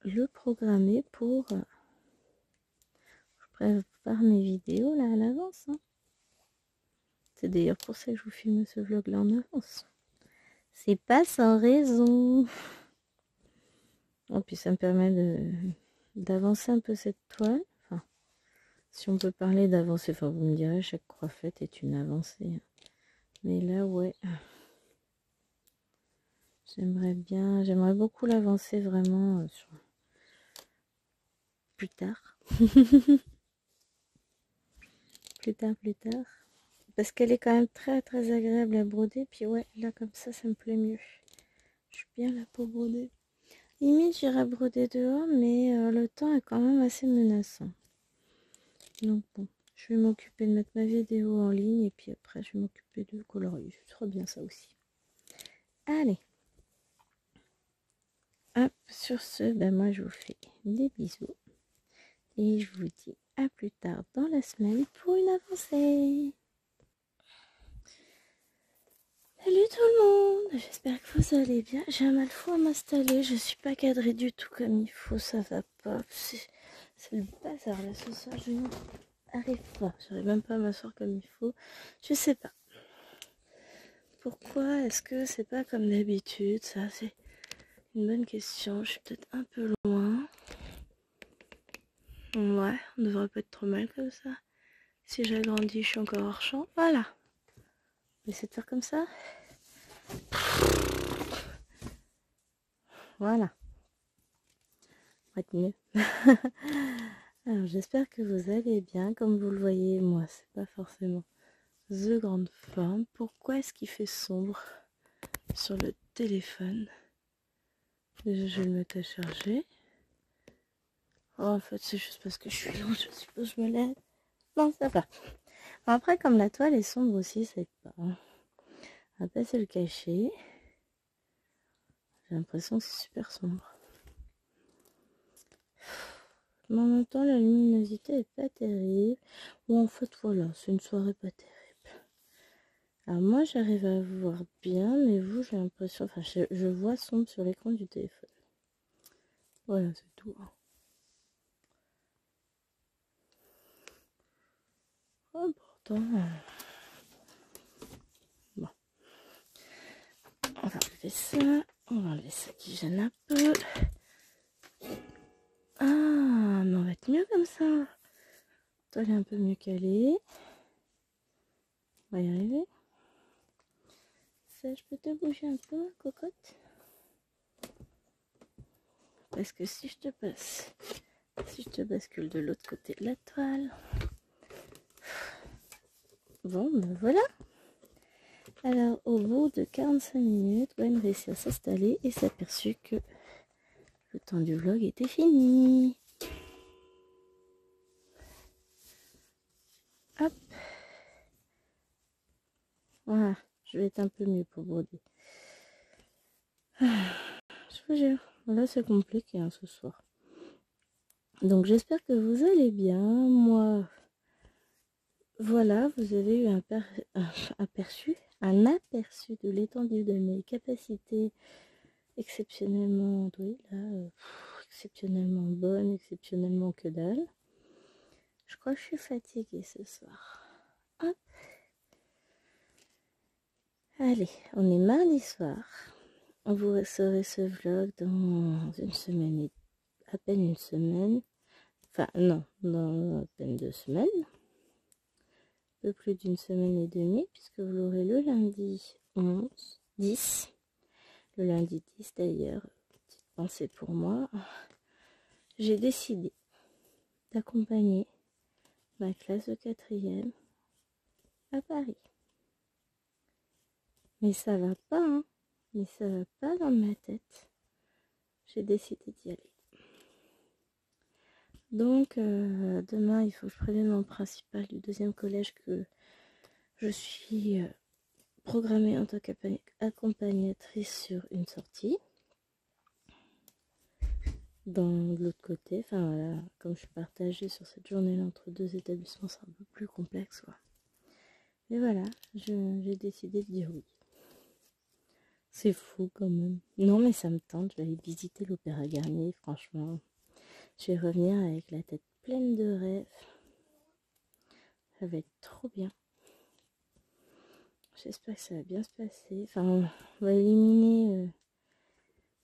le programmer pour... je prépare mes vidéos là à l'avance. Hein. C'est d'ailleurs pour ça que je vous filme ce vlog là en avance. C'est pas sans raison. Et puis ça me permet d'avancer un peu cette toile. Enfin, si on peut parler d'avancer, enfin vous me direz, chaque croix faite est une avancée. Mais là, ouais. J'aimerais beaucoup l'avancer vraiment sur... plus tard. plus tard. Parce qu'elle est quand même très très agréable à broder. Puis ouais, là comme ça me plaît mieux. Je suis bien là pour broder. Limite, j'irais broder dehors, mais le temps est quand même assez menaçant. Donc bon, je vais m'occuper de mettre ma vidéo en ligne et puis après je vais m'occuper de colorier. Ce sera bien ça aussi. Allez. Hop, sur ce, moi je vous fais des bisous. Et je vous dis à plus tard dans la semaine pour une avancée. Salut tout le monde, j'espère que vous allez bien. J'ai un mal fou à m'installer, je suis pas cadrée du tout comme il faut, ça va pas. C'est le bazar là ce soir, je n'arrive pas, j'arrive même pas à m'asseoir comme il faut. Je sais pas. Pourquoi est-ce que c'est pas comme d'habitude? Ça c'est une bonne question, je suis peut-être un peu loin. Ouais, on devrait pas être trop mal comme ça. Si j'agrandis, je suis encore hors champ. Voilà. On va essayer de faire comme ça. Voilà. Pour être mieux. Alors j'espère que vous allez bien. Comme vous le voyez, moi c'est pas forcément the grande forme. Pourquoi est-ce qu'il fait sombre sur le téléphone? Déjà je vais le mettre à charger. Oh, en fait c'est juste parce que je suis lourde, je suppose je me lève. Non, ça va. Bon, après comme la toile est sombre aussi, ça aide pas. On va passer le cacher. J'ai l'impression que c'est super sombre. Mais en même temps, la luminosité est pas terrible. Ou en fait, voilà, c'est une soirée pas terrible. Alors moi, j'arrive à voir bien, mais vous, j'ai l'impression... Enfin, je vois sombre sur l'écran du téléphone. Voilà, c'est tout. Important. Bon. On va enlever ça. On va enlever ça qui gêne un peu. Ah, mais on va être mieux comme ça. Toi, elle est un peu mieux calée. On va y arriver. Ça, je peux te bouger un peu, cocotte? Parce que si je te passe, si je te bascule de l'autre côté de la toile. Bon, ben voilà. Alors, au bout de 45 minutes, Gwen réussit à s'installer et s'est aperçu que le temps du vlog était fini. Hop. Voilà, je vais être un peu mieux pour broder. Je vous jure, là c'est compliqué hein, ce soir. Donc j'espère que vous allez bien. Moi, voilà, vous avez eu un aperçu de l'étendue de mes capacités exceptionnellement, oui, là, exceptionnellement bonne, exceptionnellement que dalle. Je crois que je suis fatiguée ce soir. Hop. Allez, on est mardi soir. Vous recevrez ce vlog dans une semaine, à peine une semaine. Enfin, non, dans à peine 2 semaines. Un peu plus d'une semaine et demie, puisque vous l'aurez le lundi 10. Le lundi 10 d'ailleurs, petite pensée pour moi. J'ai décidé d'accompagner ma classe de 4e à Paris. Mais ça va pas, hein. Mais ça va pas dans ma tête. J'ai décidé d'y aller. Donc, demain, il faut que je prévienne mon principal du 2e collège que je suis programmée en tant qu'accompagnatrice sur une sortie. Dans l'autre côté, enfin voilà, comme je suis partagée sur cette journée-là entre 2 établissements, c'est un peu plus complexe, quoi. Mais voilà, j'ai décidé de dire oui. C'est fou quand même. Non, mais ça me tente, je vais aller visiter l'Opéra Garnier, franchement. Je vais revenir avec la tête pleine de rêves. Ça va être trop bien. J'espère que ça va bien se passer. Enfin, on va éliminer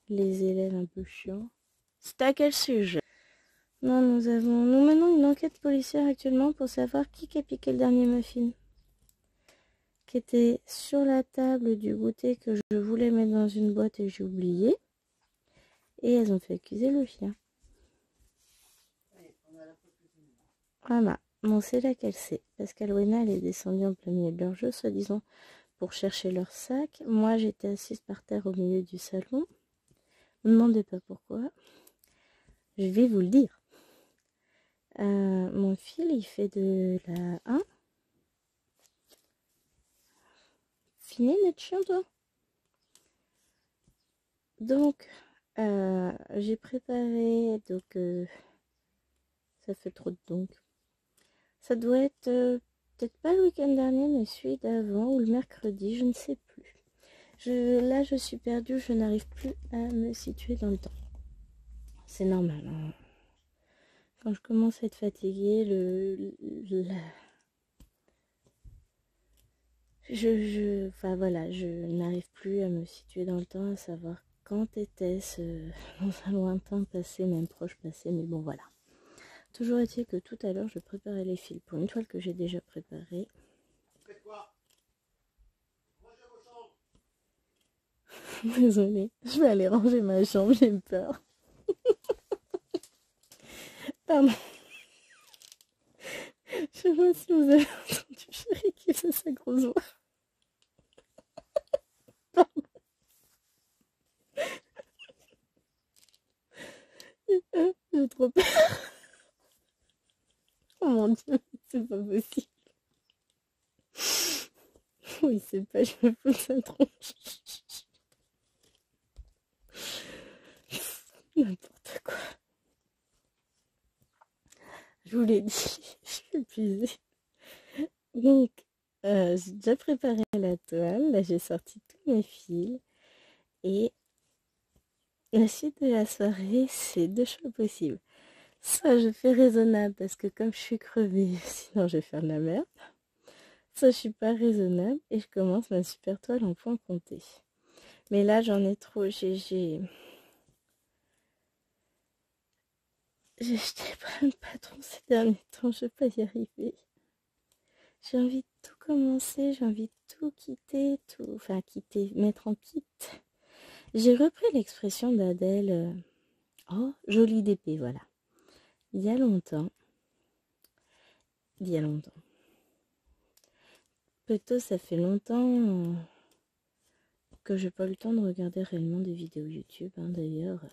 les élèves un peu chiants. C'est à quel sujet? Non, nous menons une enquête policière actuellement pour savoir qui a piqué le dernier muffin. Qui était sur la table du goûter que je voulais mettre dans une boîte et j'ai oublié. Et elles ont fait accuser le chien. Voilà. Bon, c'est laquelle c'est. Parce qu'Alwena, elle est descendue en plein milieu de leur jeu, soi-disant, pour chercher leur sac. Moi, j'étais assise par terre au milieu du salon. Ne me demandez pas pourquoi. Je vais vous le dire. Mon fil, il fait de la 1. Fini notre chien, toi. Donc, j'ai préparé, donc, ça fait trop de donc. Ça doit être peut-être pas le week-end dernier, mais celui d'avant, ou le mercredi, je ne sais plus. Là, je suis perdue, je n'arrive plus à me situer dans le temps. C'est normal, hein. Quand je commence à être fatiguée, enfin voilà, je n'arrive plus à me situer dans le temps, à savoir quand était-ce dans un lointain passé, même proche passé, mais bon voilà. Toujours est-il que tout à l'heure, je préparais les fils pour une toile que j'ai déjà préparée. Faites quoi? Désolée, je vais aller ranger ma chambre, j'ai peur. Pardon. Je sais pas si vous avez entendu Chérie qui fait sa grosse voix. Pardon. J'ai trop peur. Oh mon dieu, c'est pas possible. Oui, c'est pas, je me fous sa tronche. N'importe quoi. Je vous l'ai dit, je suis épuisée. Donc, j'ai déjà préparé la toile. Là, j'ai sorti tous mes fils. Et la suite de la soirée, c'est deux choix possibles. Soit je fais raisonnable parce que comme je suis crevée, sinon je vais faire de la merde. Soit je suis pas raisonnable et je commence ma super toile en point compté. Mais là, j'en ai trop. J'ai jeté plein de patrons ces derniers temps. Je vais pas y arriver. J'ai envie de tout commencer. J'ai envie de tout quitter. Tout, enfin, quitter, mettre en kit. J'ai repris l'expression d'Adèle. Oh, jolie d'épée, voilà. Il y a longtemps. Il y a longtemps. Plutôt, ça fait longtemps que j'ai pas eu le temps de regarder réellement des vidéos YouTube, hein, d'ailleurs.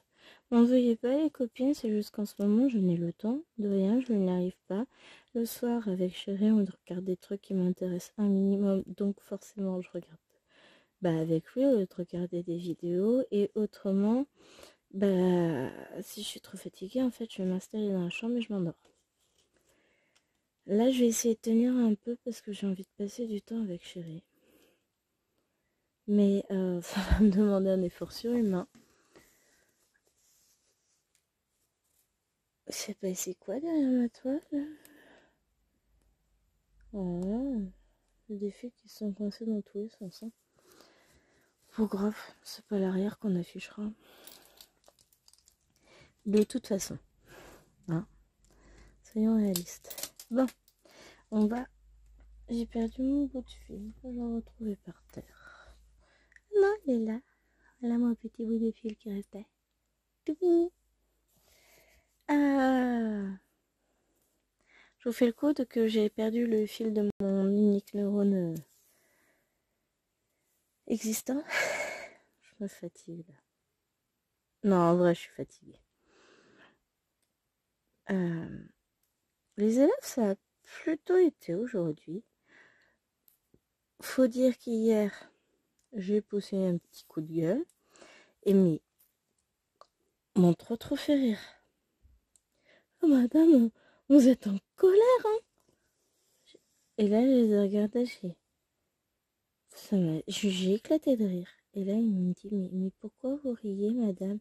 M'en veuillez pas les copines, c'est juste qu'en ce moment je n'ai le temps de rien, je n'y arrive pas. Le soir avec Chéri on regarde des trucs qui m'intéressent un minimum, donc forcément je regarde avec lui au lieu de regarder des vidéos. Et autrement, si je suis trop fatiguée, en fait je vais m'installer dans la chambre et je m'endors. Là je vais essayer de tenir un peu parce que j'ai envie de passer du temps avec Chéri. Mais ça va me demander un effort surhumain. Je sais pas c'est quoi derrière ma toile. Oh, des fils qui sont coincés dans tous les sens. Hein. Bon, grave, c'est pas l'arrière qu'on affichera. De toute façon, hein, soyons réalistes. Bon, on va. J'ai perdu mon bout de fil. Je vais le retrouver par terre. Non, il est là. Voilà mon petit bout de fil qui restait. Tout fini. Ah. Je vous fais le code que j'ai perdu le fil de mon unique neurone existant. Je me fatigue là. Non, en vrai, je suis fatiguée. Les élèves, ça a plutôt été aujourd'hui. Faut dire qu'hier, j'ai poussé un petit coup de gueule. Et mais, m'ont trop fait rire. Oh madame, vous êtes en colère, hein? Et là, je les ai regardés, j'ai éclaté de rire. Et là, il me dit, mais pourquoi vous riez, madame?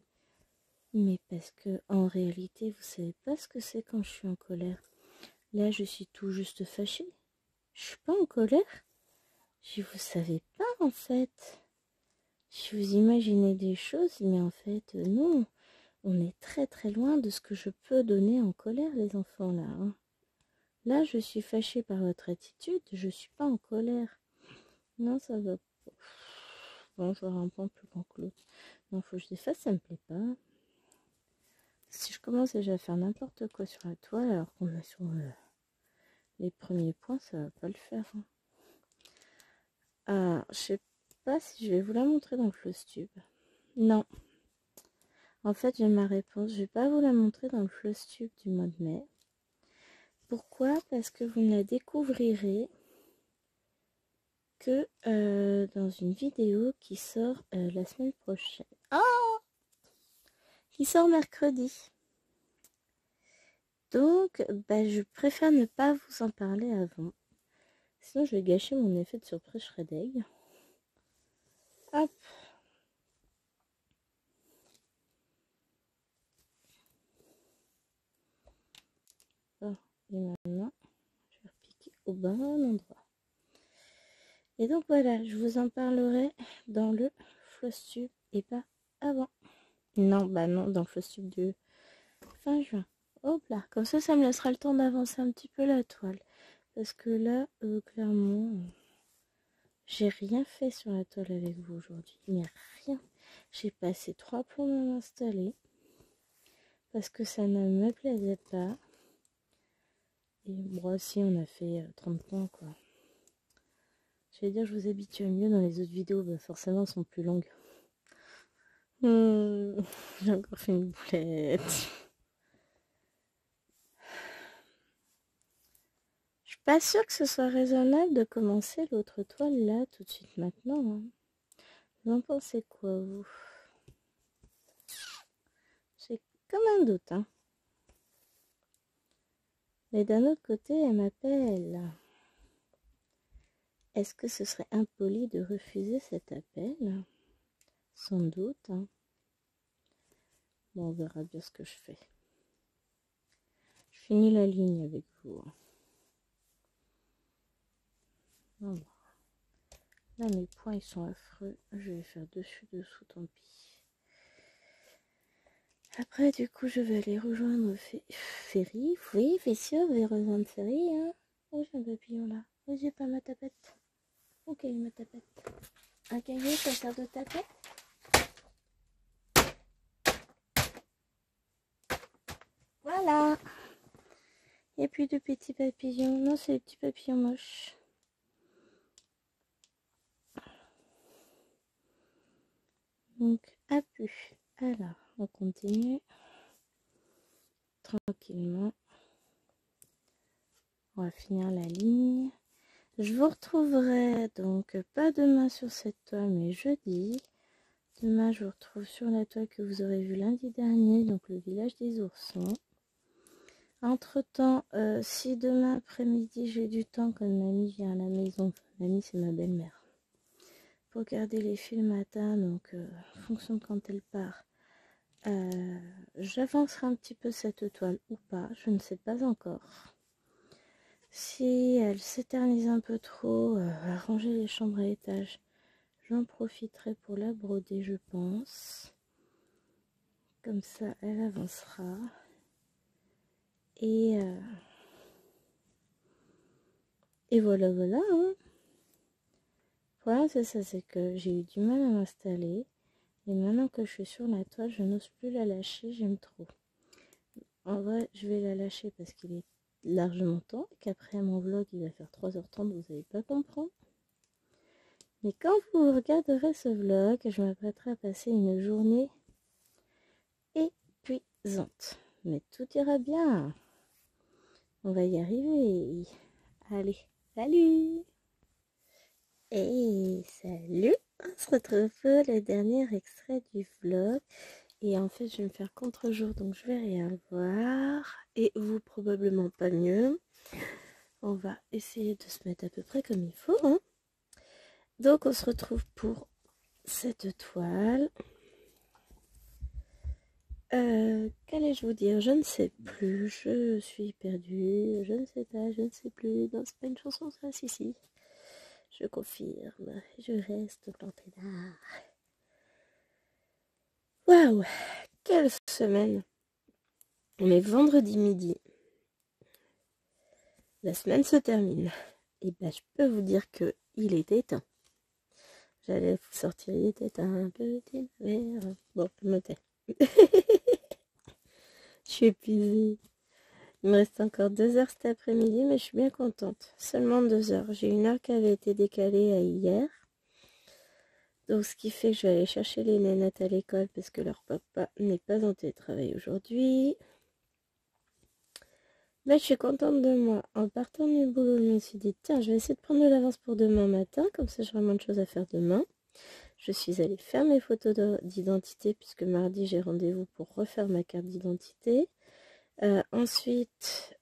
Mais parce que, en réalité, vous savez pas ce que c'est quand je suis en colère. Là, je suis tout juste fâchée. Je suis pas en colère. Si vous savez pas, en fait. Si vous imaginez des choses, mais en fait, non. On est très loin de ce que je peux donner en colère, les enfants, là. Hein. Là, je suis fâchée par votre attitude. Je suis pas en colère. Non, ça va pas. Bon, je vais avoir un point plus grand que l'autre. Non, faut que je défasse, ça me plaît pas. Si je commence déjà à faire n'importe quoi sur la toile, alors qu'on est sur les premiers points, ça va pas le faire. Hein. Ah, je sais pas si je vais vous la montrer dans le Flosstube. Non. En fait, j'ai ma réponse. Je vais pas vous la montrer dans le Flosstube du mois de mai. Pourquoi? Parce que vous ne la découvrirez que dans une vidéo qui sort la semaine prochaine. Oh, qui sort mercredi. Donc, je préfère ne pas vous en parler avant. Sinon, je vais gâcher mon effet de surprise Shredeg. Hop. Bon, et maintenant, je vais repiquer au bon endroit. Et donc voilà, je vous en parlerai dans le Flosstube et pas avant. Non, non, dans le Flosstube de fin juin. Hop là, comme ça me laissera le temps d'avancer un petit peu la toile. Parce que là, clairement, j'ai rien fait sur la toile avec vous aujourd'hui. Mais rien. J'ai passé 3 plombs à m'installer parce que ça ne me plaisait pas. Et moi aussi, on a fait 30 points, quoi. Je vais dire, je vous habitue mieux dans les autres vidéos, bah forcément, elles sont plus longues. J'ai encore fait une boulette. Je suis pas sûre que ce soit raisonnable de commencer l'autre toile là, tout de suite maintenant. Hein. Vous en pensez quoi, vous? J'ai comme un doute, hein. Mais d'un autre côté, elle m'appelle. Est-ce que ce serait impoli de refuser cet appel? Sans doute. Hein. Bon, on verra bien ce que je fais. Je finis la ligne avec vous. Hein. Voilà. Là, mes points, ils sont affreux. Je vais faire dessus-dessous, tant pis. Après, du coup, je vais aller rejoindre Ferry. Oui, bien sûr, je vais rejoindre Ferry. Hein. Oh, j'ai un papillon là. Oh, j'ai pas ma tapette. Ok, ma tapette. Un cahier, ça sert de tapette? Voilà. Il n'y a plus de petits papillons. Non, c'est les petits papillons moches. Donc, à plus. Alors, on continue. Tranquillement. On va finir la ligne. Je vous retrouverai donc pas demain sur cette toile, mais jeudi. Demain, je vous retrouve sur la toile que vous aurez vue lundi dernier, donc le village des oursons. Entre-temps, si demain après-midi j'ai du temps, quand mamie vient à la maison, mamie c'est ma belle-mère, pour regarder les films le matin, donc en fonction de quand elle part, j'avancerai un petit peu cette toile ou pas, je ne sais pas encore. Si elle s'éternise un peu trop, à ranger les chambres à étage, j'en profiterai pour la broder, je pense. Comme ça, elle avancera. Et voilà, voilà. Hein. Le problème, c'est ça, c'est que j'ai eu du mal à m'installer. Et maintenant que je suis sur la toile, je n'ose plus la lâcher, j'aime trop. En vrai, je vais la lâcher parce qu'il est largement temps. Et qu'après, mon vlog, il va faire 3h30, vous n'allez pas comprendre. Mais quand vous regarderez ce vlog, je m'apprêterai à passer une journée épuisante. Mais tout ira bien. On va y arriver. Allez, salut! Et salut! On se retrouve pour le dernier extrait du vlog. Et en fait, je vais me faire contre-jour, donc je vais rien voir. Et vous, probablement pas mieux. On va essayer de se mettre à peu près comme il faut. Hein. Donc, on se retrouve pour cette toile. Qu'allais-je vous dire? Je ne sais plus. Je suis perdue. Je ne sais pas. Je ne sais plus. Non, c'est pas une chanson, ça. Si. Je confirme. Je reste plantée là. Waouh! Quelle semaine! On est vendredi midi. La semaine se termine. Et ben, je peux vous dire que il était temps. J'allais vous sortir, il était un petit verre. Bon, je me tais. Je suis épuisée. Il me reste encore 2 heures cet après-midi, mais je suis bien contente. Seulement 2 heures. J'ai une heure qui avait été décalée à hier. Donc, ce qui fait que je vais aller chercher les nénettes à l'école parce que leur papa n'est pas en télétravail aujourd'hui. Mais je suis contente de moi. En partant du boulot, je me suis dit, tiens, je vais essayer de prendre de l'avance pour demain matin. Comme ça, j'aurai moins de choses à faire demain. Je suis allée faire mes photos d'identité puisque mardi, j'ai rendez-vous pour refaire ma carte d'identité. Ensuite,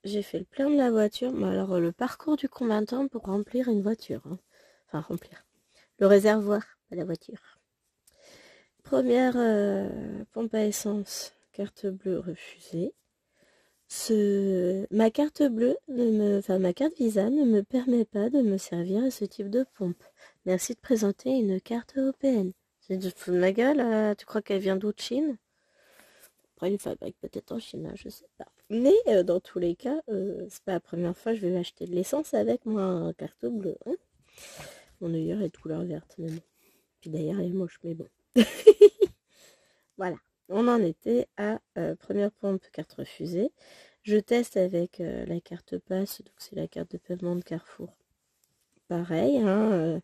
j'ai fait le plein de la voiture. Mais alors, le parcours du combattant pour remplir une voiture. Hein. Enfin, remplir. Le réservoir, pas la voiture. Première pompe à essence, carte bleue refusée. Ma carte bleue, ma carte Visa ne me permet pas de me servir à ce type de pompe. Merci de présenter une carte européenne. C'est de foutre de ma gueule, tu crois qu'elle vient d'où, de Chine? Après, ils fabriquent peut-être en Chine, hein, je sais pas. Mais dans tous les cas, c'est pas la première fois que je vais acheter de l'essence avec ma carte bleue. Hein. Mon œillère est de couleur verte, mais bon. Puis d'ailleurs, elle est moche, mais bon. Voilà, on en était à première pompe, carte refusée. Je teste avec la carte passe, donc c'est la carte de paiement de Carrefour. Pareil, hein,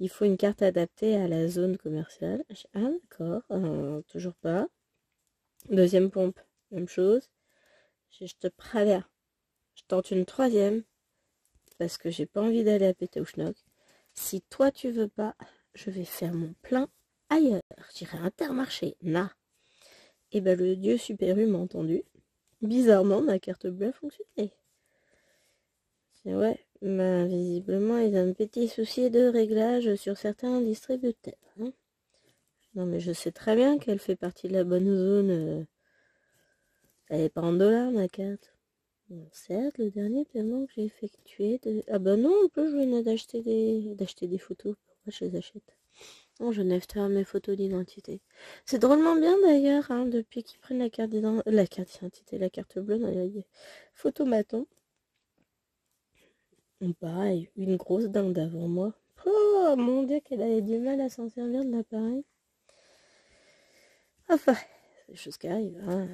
il faut une carte adaptée à la zone commerciale. Ah d'accord, toujours pas. Deuxième pompe, même chose. Je te préviens, je tente une troisième, parce que j'ai pas envie d'aller à Pétaouchnok. Si toi tu veux pas, je vais faire mon plein ailleurs. J'irai à Intermarché. Na. Et ben le dieu super U m'a entendu. Bizarrement, ma carte bleue a fonctionné. C'est ouais, ben, visiblement, ils ont un petit souci de réglage sur certains distributeurs. Hein. Non, mais je sais très bien qu'elle fait partie de la bonne zone. Elle n'est pas en dollars, ma carte. Bon, certes, le dernier paiement que j'ai effectué de... Ah bah non, en plus, je venais d'acheter des photos. Pourquoi je les achète? Non, je n'ai faire mes photos d'identité. C'est drôlement bien d'ailleurs, hein, depuis qu'ils prennent la carte d'identité, la carte bleue dans les photomatons. Pareil, une grosse dinde avant moi. Oh mon dieu, qu'elle avait du mal à s'en servir de l'appareil. Enfin, c'est des choses qui arrivent. Hein.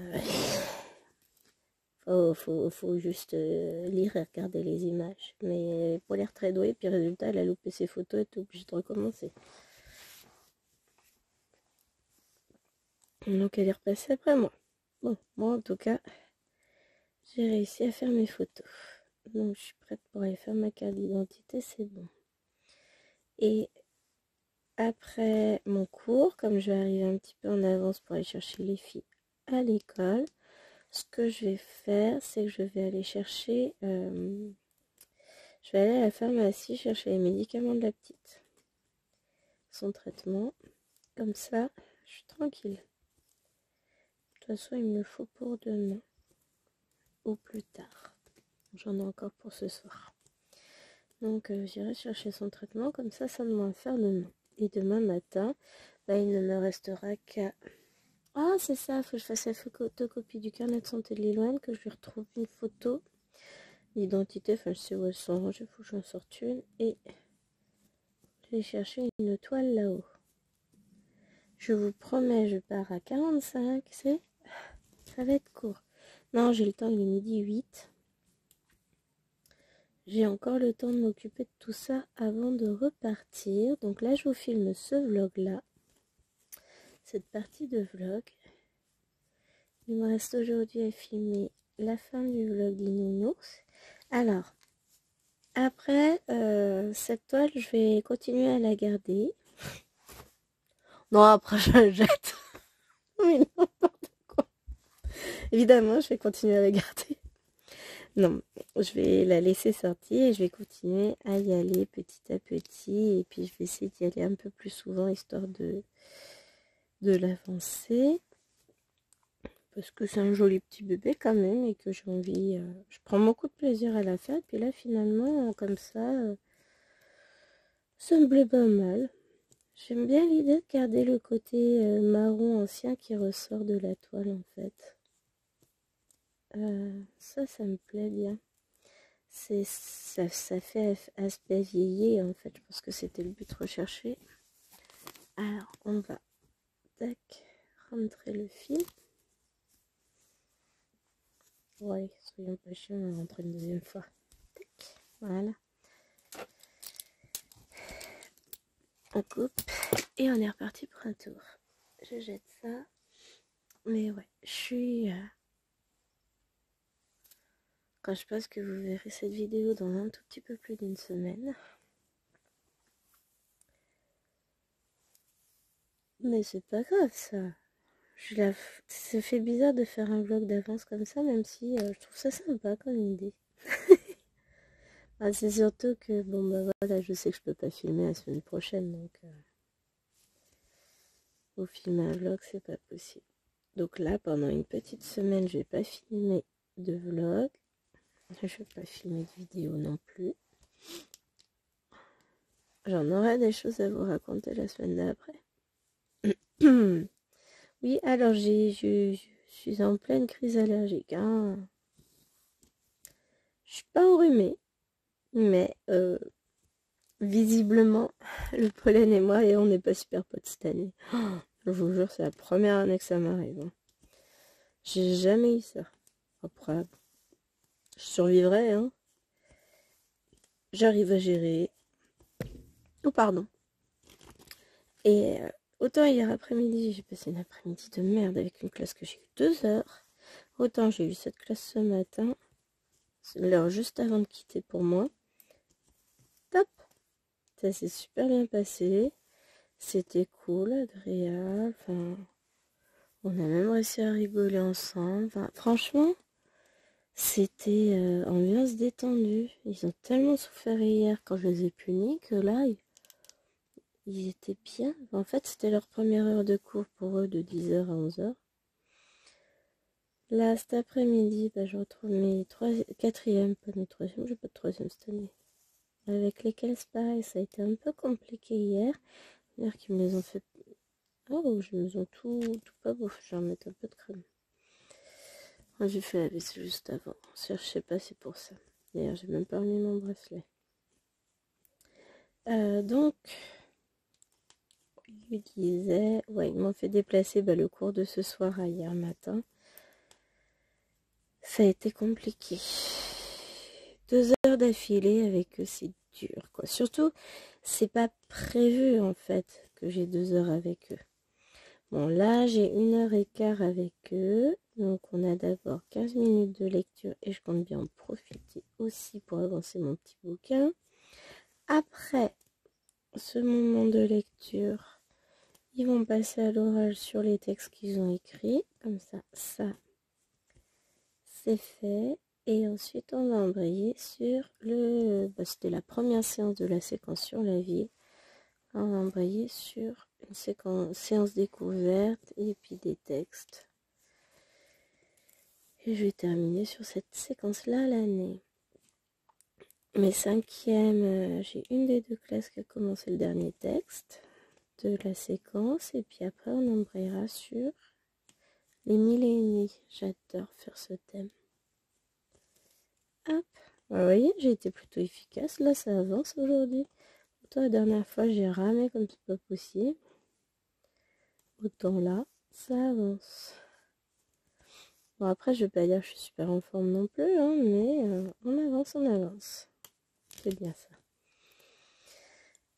Faut juste lire et regarder les images. Mais pour l'air très douée, puis résultat, elle a loupé ses photos et est obligée de recommencer. Donc elle est repassée après moi. Bon, moi en tout cas, j'ai réussi à faire mes photos. Donc je suis prête pour aller faire ma carte d'identité, c'est bon. Et après mon cours, comme je vais arriver un petit peu en avance pour aller chercher les filles à l'école, ce que je vais faire, c'est que je vais aller chercher... je vais aller à la pharmacie chercher les médicaments de la petite. Son traitement. Comme ça, je suis tranquille. De toute façon, il me le faut pour demain. Ou plus tard. J'en ai encore pour ce soir. Donc j'irai chercher son traitement, comme ça ne m'a faire demain. Et demain matin, bah, il ne me restera qu'à... Ah c'est ça, il faut que je fasse la photocopie du carnet de santé de Liloine, que je lui retrouve une photo d'identité, enfin je sais où elles sont rangées, il faut que j'en sorte une. Et je vais chercher une toile là-haut. Je vous promets, je pars à 45, ça va être court. Non, j'ai le temps, il est midi 8. J'ai encore le temps de m'occuper de tout ça avant de repartir. Donc là, je vous filme ce vlog-là. Cette partie de vlog. Il me reste aujourd'hui à filmer la fin du vlog d'Inounours. Alors, après cette toile, je vais continuer à la garder. Non, après, je la jette. Mais n'importe quoi. Évidemment, je vais continuer à la garder. Non, je vais la laisser sortir et je vais continuer à y aller petit à petit. Et puis, je vais essayer d'y aller un peu plus souvent, histoire de l'avancer. Parce que c'est un joli petit bébé quand même et que j'ai envie... je prends beaucoup de plaisir à la faire. Et puis là, finalement, comme ça me plaît pas mal. J'aime bien l'idée de garder le côté marron ancien qui ressort de la toile, en fait. Ça me plaît bien. Ça fait aspect vieilli, en fait. Je pense que c'était le but recherché. Alors, on va rentrer le fil. Ouais, soyons pas chiants, on va rentrer une deuxième fois. Voilà. On coupe et on est reparti pour un tour. Je jette ça. Mais ouais, je suis... Quand je pense que vous verrez cette vidéo dans un tout petit peu plus d'une semaine. Mais c'est pas grave ça. Ça fait bizarre de faire un vlog d'avance comme ça, même si je trouve ça sympa comme idée. C'est surtout que, bon bah voilà, je sais que je peux pas filmer la semaine prochaine, donc pour filmer un vlog, c'est pas possible. Donc là, pendant une petite semaine, je vais pas filmer de vlog. Je vais pas filmer de vidéo non plus. J'en aurai des choses à vous raconter la semaine d'après. Oui, alors je suis en pleine crise allergique. Hein. Je suis pas enrhumée, mais visiblement, le pollen et moi, et on n'est pas super potes cette année. Oh, je vous jure, c'est la première année que ça m'arrive. Hein. J'ai jamais eu ça. Après, je survivrai, hein. J'arrive à gérer. Oh, pardon. Et autant hier après-midi, j'ai passé une après-midi de merde avec une classe que j'ai eu 2 heures. Autant j'ai eu cette classe ce matin, c'est l'heure juste avant de quitter pour moi. Top! Ça s'est super bien passé. C'était cool, agréable. Enfin, on a même réussi à rigoler ensemble. Enfin, franchement, c'était ambiance détendue. Ils ont tellement souffert hier quand je les ai punis que là, ils étaient bien. En fait, c'était leur première heure de cours pour eux de 10h à 11h. Là, cet après-midi, bah, je retrouve mes quatrièmes, pas mes troisièmes, j'ai pas de troisième cette année. Avec lesquels c'est pareil, ça a été un peu compliqué hier. Hier qu'ils me les ont fait. Oh, je me les ont tout pas beau. Je vais remettre un peu de crème. Moi, j'ai fait la vaisselle juste avant. Je sais pas, c'est pour ça. D'ailleurs, j'ai même pas remis mon bracelet. Donc, je disais, ouais, ils m'ont fait déplacer le cours de ce soir à hier matin. Ça a été compliqué. 2 heures d'affilée avec eux, c'est dur, quoi. Surtout, c'est pas prévu, en fait, que j'ai 2 heures avec eux. Bon, là, j'ai 1h15 avec eux. Donc, on a d'abord 15 minutes de lecture et je compte bien en profiter aussi pour avancer mon petit bouquin. Après ce moment de lecture, ils vont passer à l'oral sur les textes qu'ils ont écrits. Comme ça, c'est fait. Et ensuite, on va embrayer sur le... c'était la première séance de la séquence sur la vie. On va embrayer sur une séance découverte et puis des textes. Et je vais terminer sur cette séquence-là l'année. Mes cinquièmes, j'ai une des 2 classes qui a commencé le dernier texte de la séquence. Et puis après, on embrayera sur les 1001 nuits. J'adore faire ce thème. Hop. Vous voyez, j'ai été plutôt efficace. Là, ça avance aujourd'hui. Autant la dernière fois, j'ai ramé comme c'est pas possible. Autant là, ça avance. Bon, après, je vais pas dire que je suis super en forme non plus, hein, mais on avance, on avance. C'est bien ça.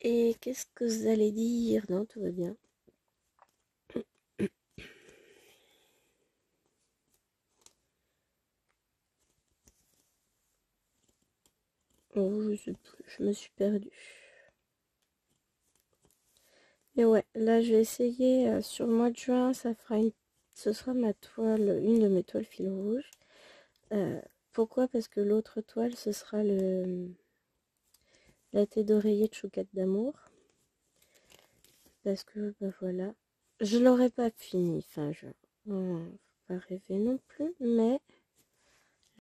Et qu'est-ce que vous allez dire? Non, tout va bien. Oh, je sais plus, je me suis perdue. Mais ouais, là, je vais essayer sur le mois de juin, ce sera ma toile, une de mes toiles fil rouge. Pourquoi? Parce que l'autre toile, ce sera la tête d'oreiller de Chouquette d'amour. Parce que, voilà. Je l'aurais pas fini, enfin, faut pas rêver non plus, mais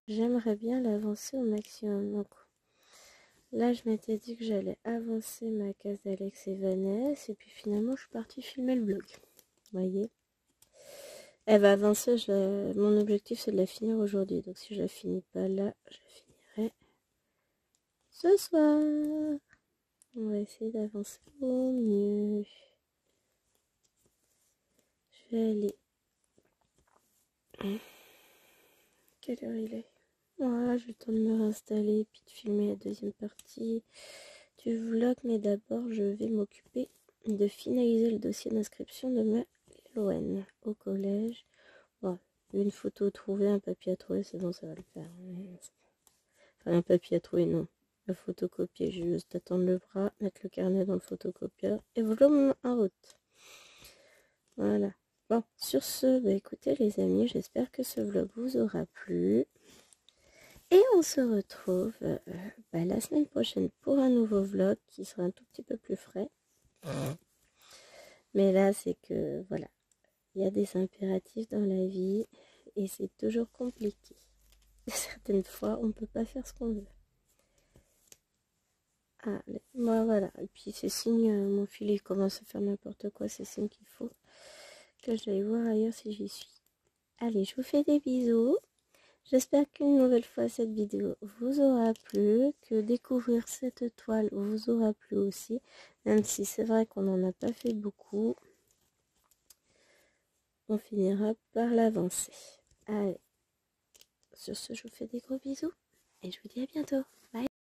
j'aimerais bien l'avancer au maximum. Donc, là, je m'étais dit que j'allais avancer ma case d'Alex et Vanessa, et puis finalement, je suis partie filmer le vlog. Vous voyez? Elle va avancer, mon objectif, c'est de la finir aujourd'hui. Donc, si je la finis pas là, je la finirai ce soir. On va essayer d'avancer au mieux. Je vais aller... Quelle heure il est? Voilà, j'ai le temps de me réinstaller, puis de filmer la deuxième partie du vlog. Mais d'abord, je vais m'occuper de finaliser le dossier d'inscription de ma LON au collège. Bon, une photo trouvée, un papier à trouver, c'est bon, ça va le faire. Enfin, un papier à trouver, non. La photocopier, j'ai juste à tendre le bras, mettre le carnet dans le photocopieur et vlom en route. Voilà. Bon, sur ce, écoutez les amis, j'espère que ce vlog vous aura plu. Et on se retrouve la semaine prochaine pour un nouveau vlog qui sera un tout petit peu plus frais. Mais là, c'est que, voilà, il y a des impératifs dans la vie et c'est toujours compliqué. Certaines fois, on ne peut pas faire ce qu'on veut. Allez, voilà. Et puis, c'est signe, mon fil il commence à faire n'importe quoi, c'est signe qu'il faut que j'aille voir ailleurs si j'y suis. Allez, je vous fais des bisous. J'espère qu'une nouvelle fois cette vidéo vous aura plu, que découvrir cette toile vous aura plu aussi, même si c'est vrai qu'on n'en a pas fait beaucoup. On finira par l'avancer. Allez, sur ce, je vous fais des gros bisous et je vous dis à bientôt.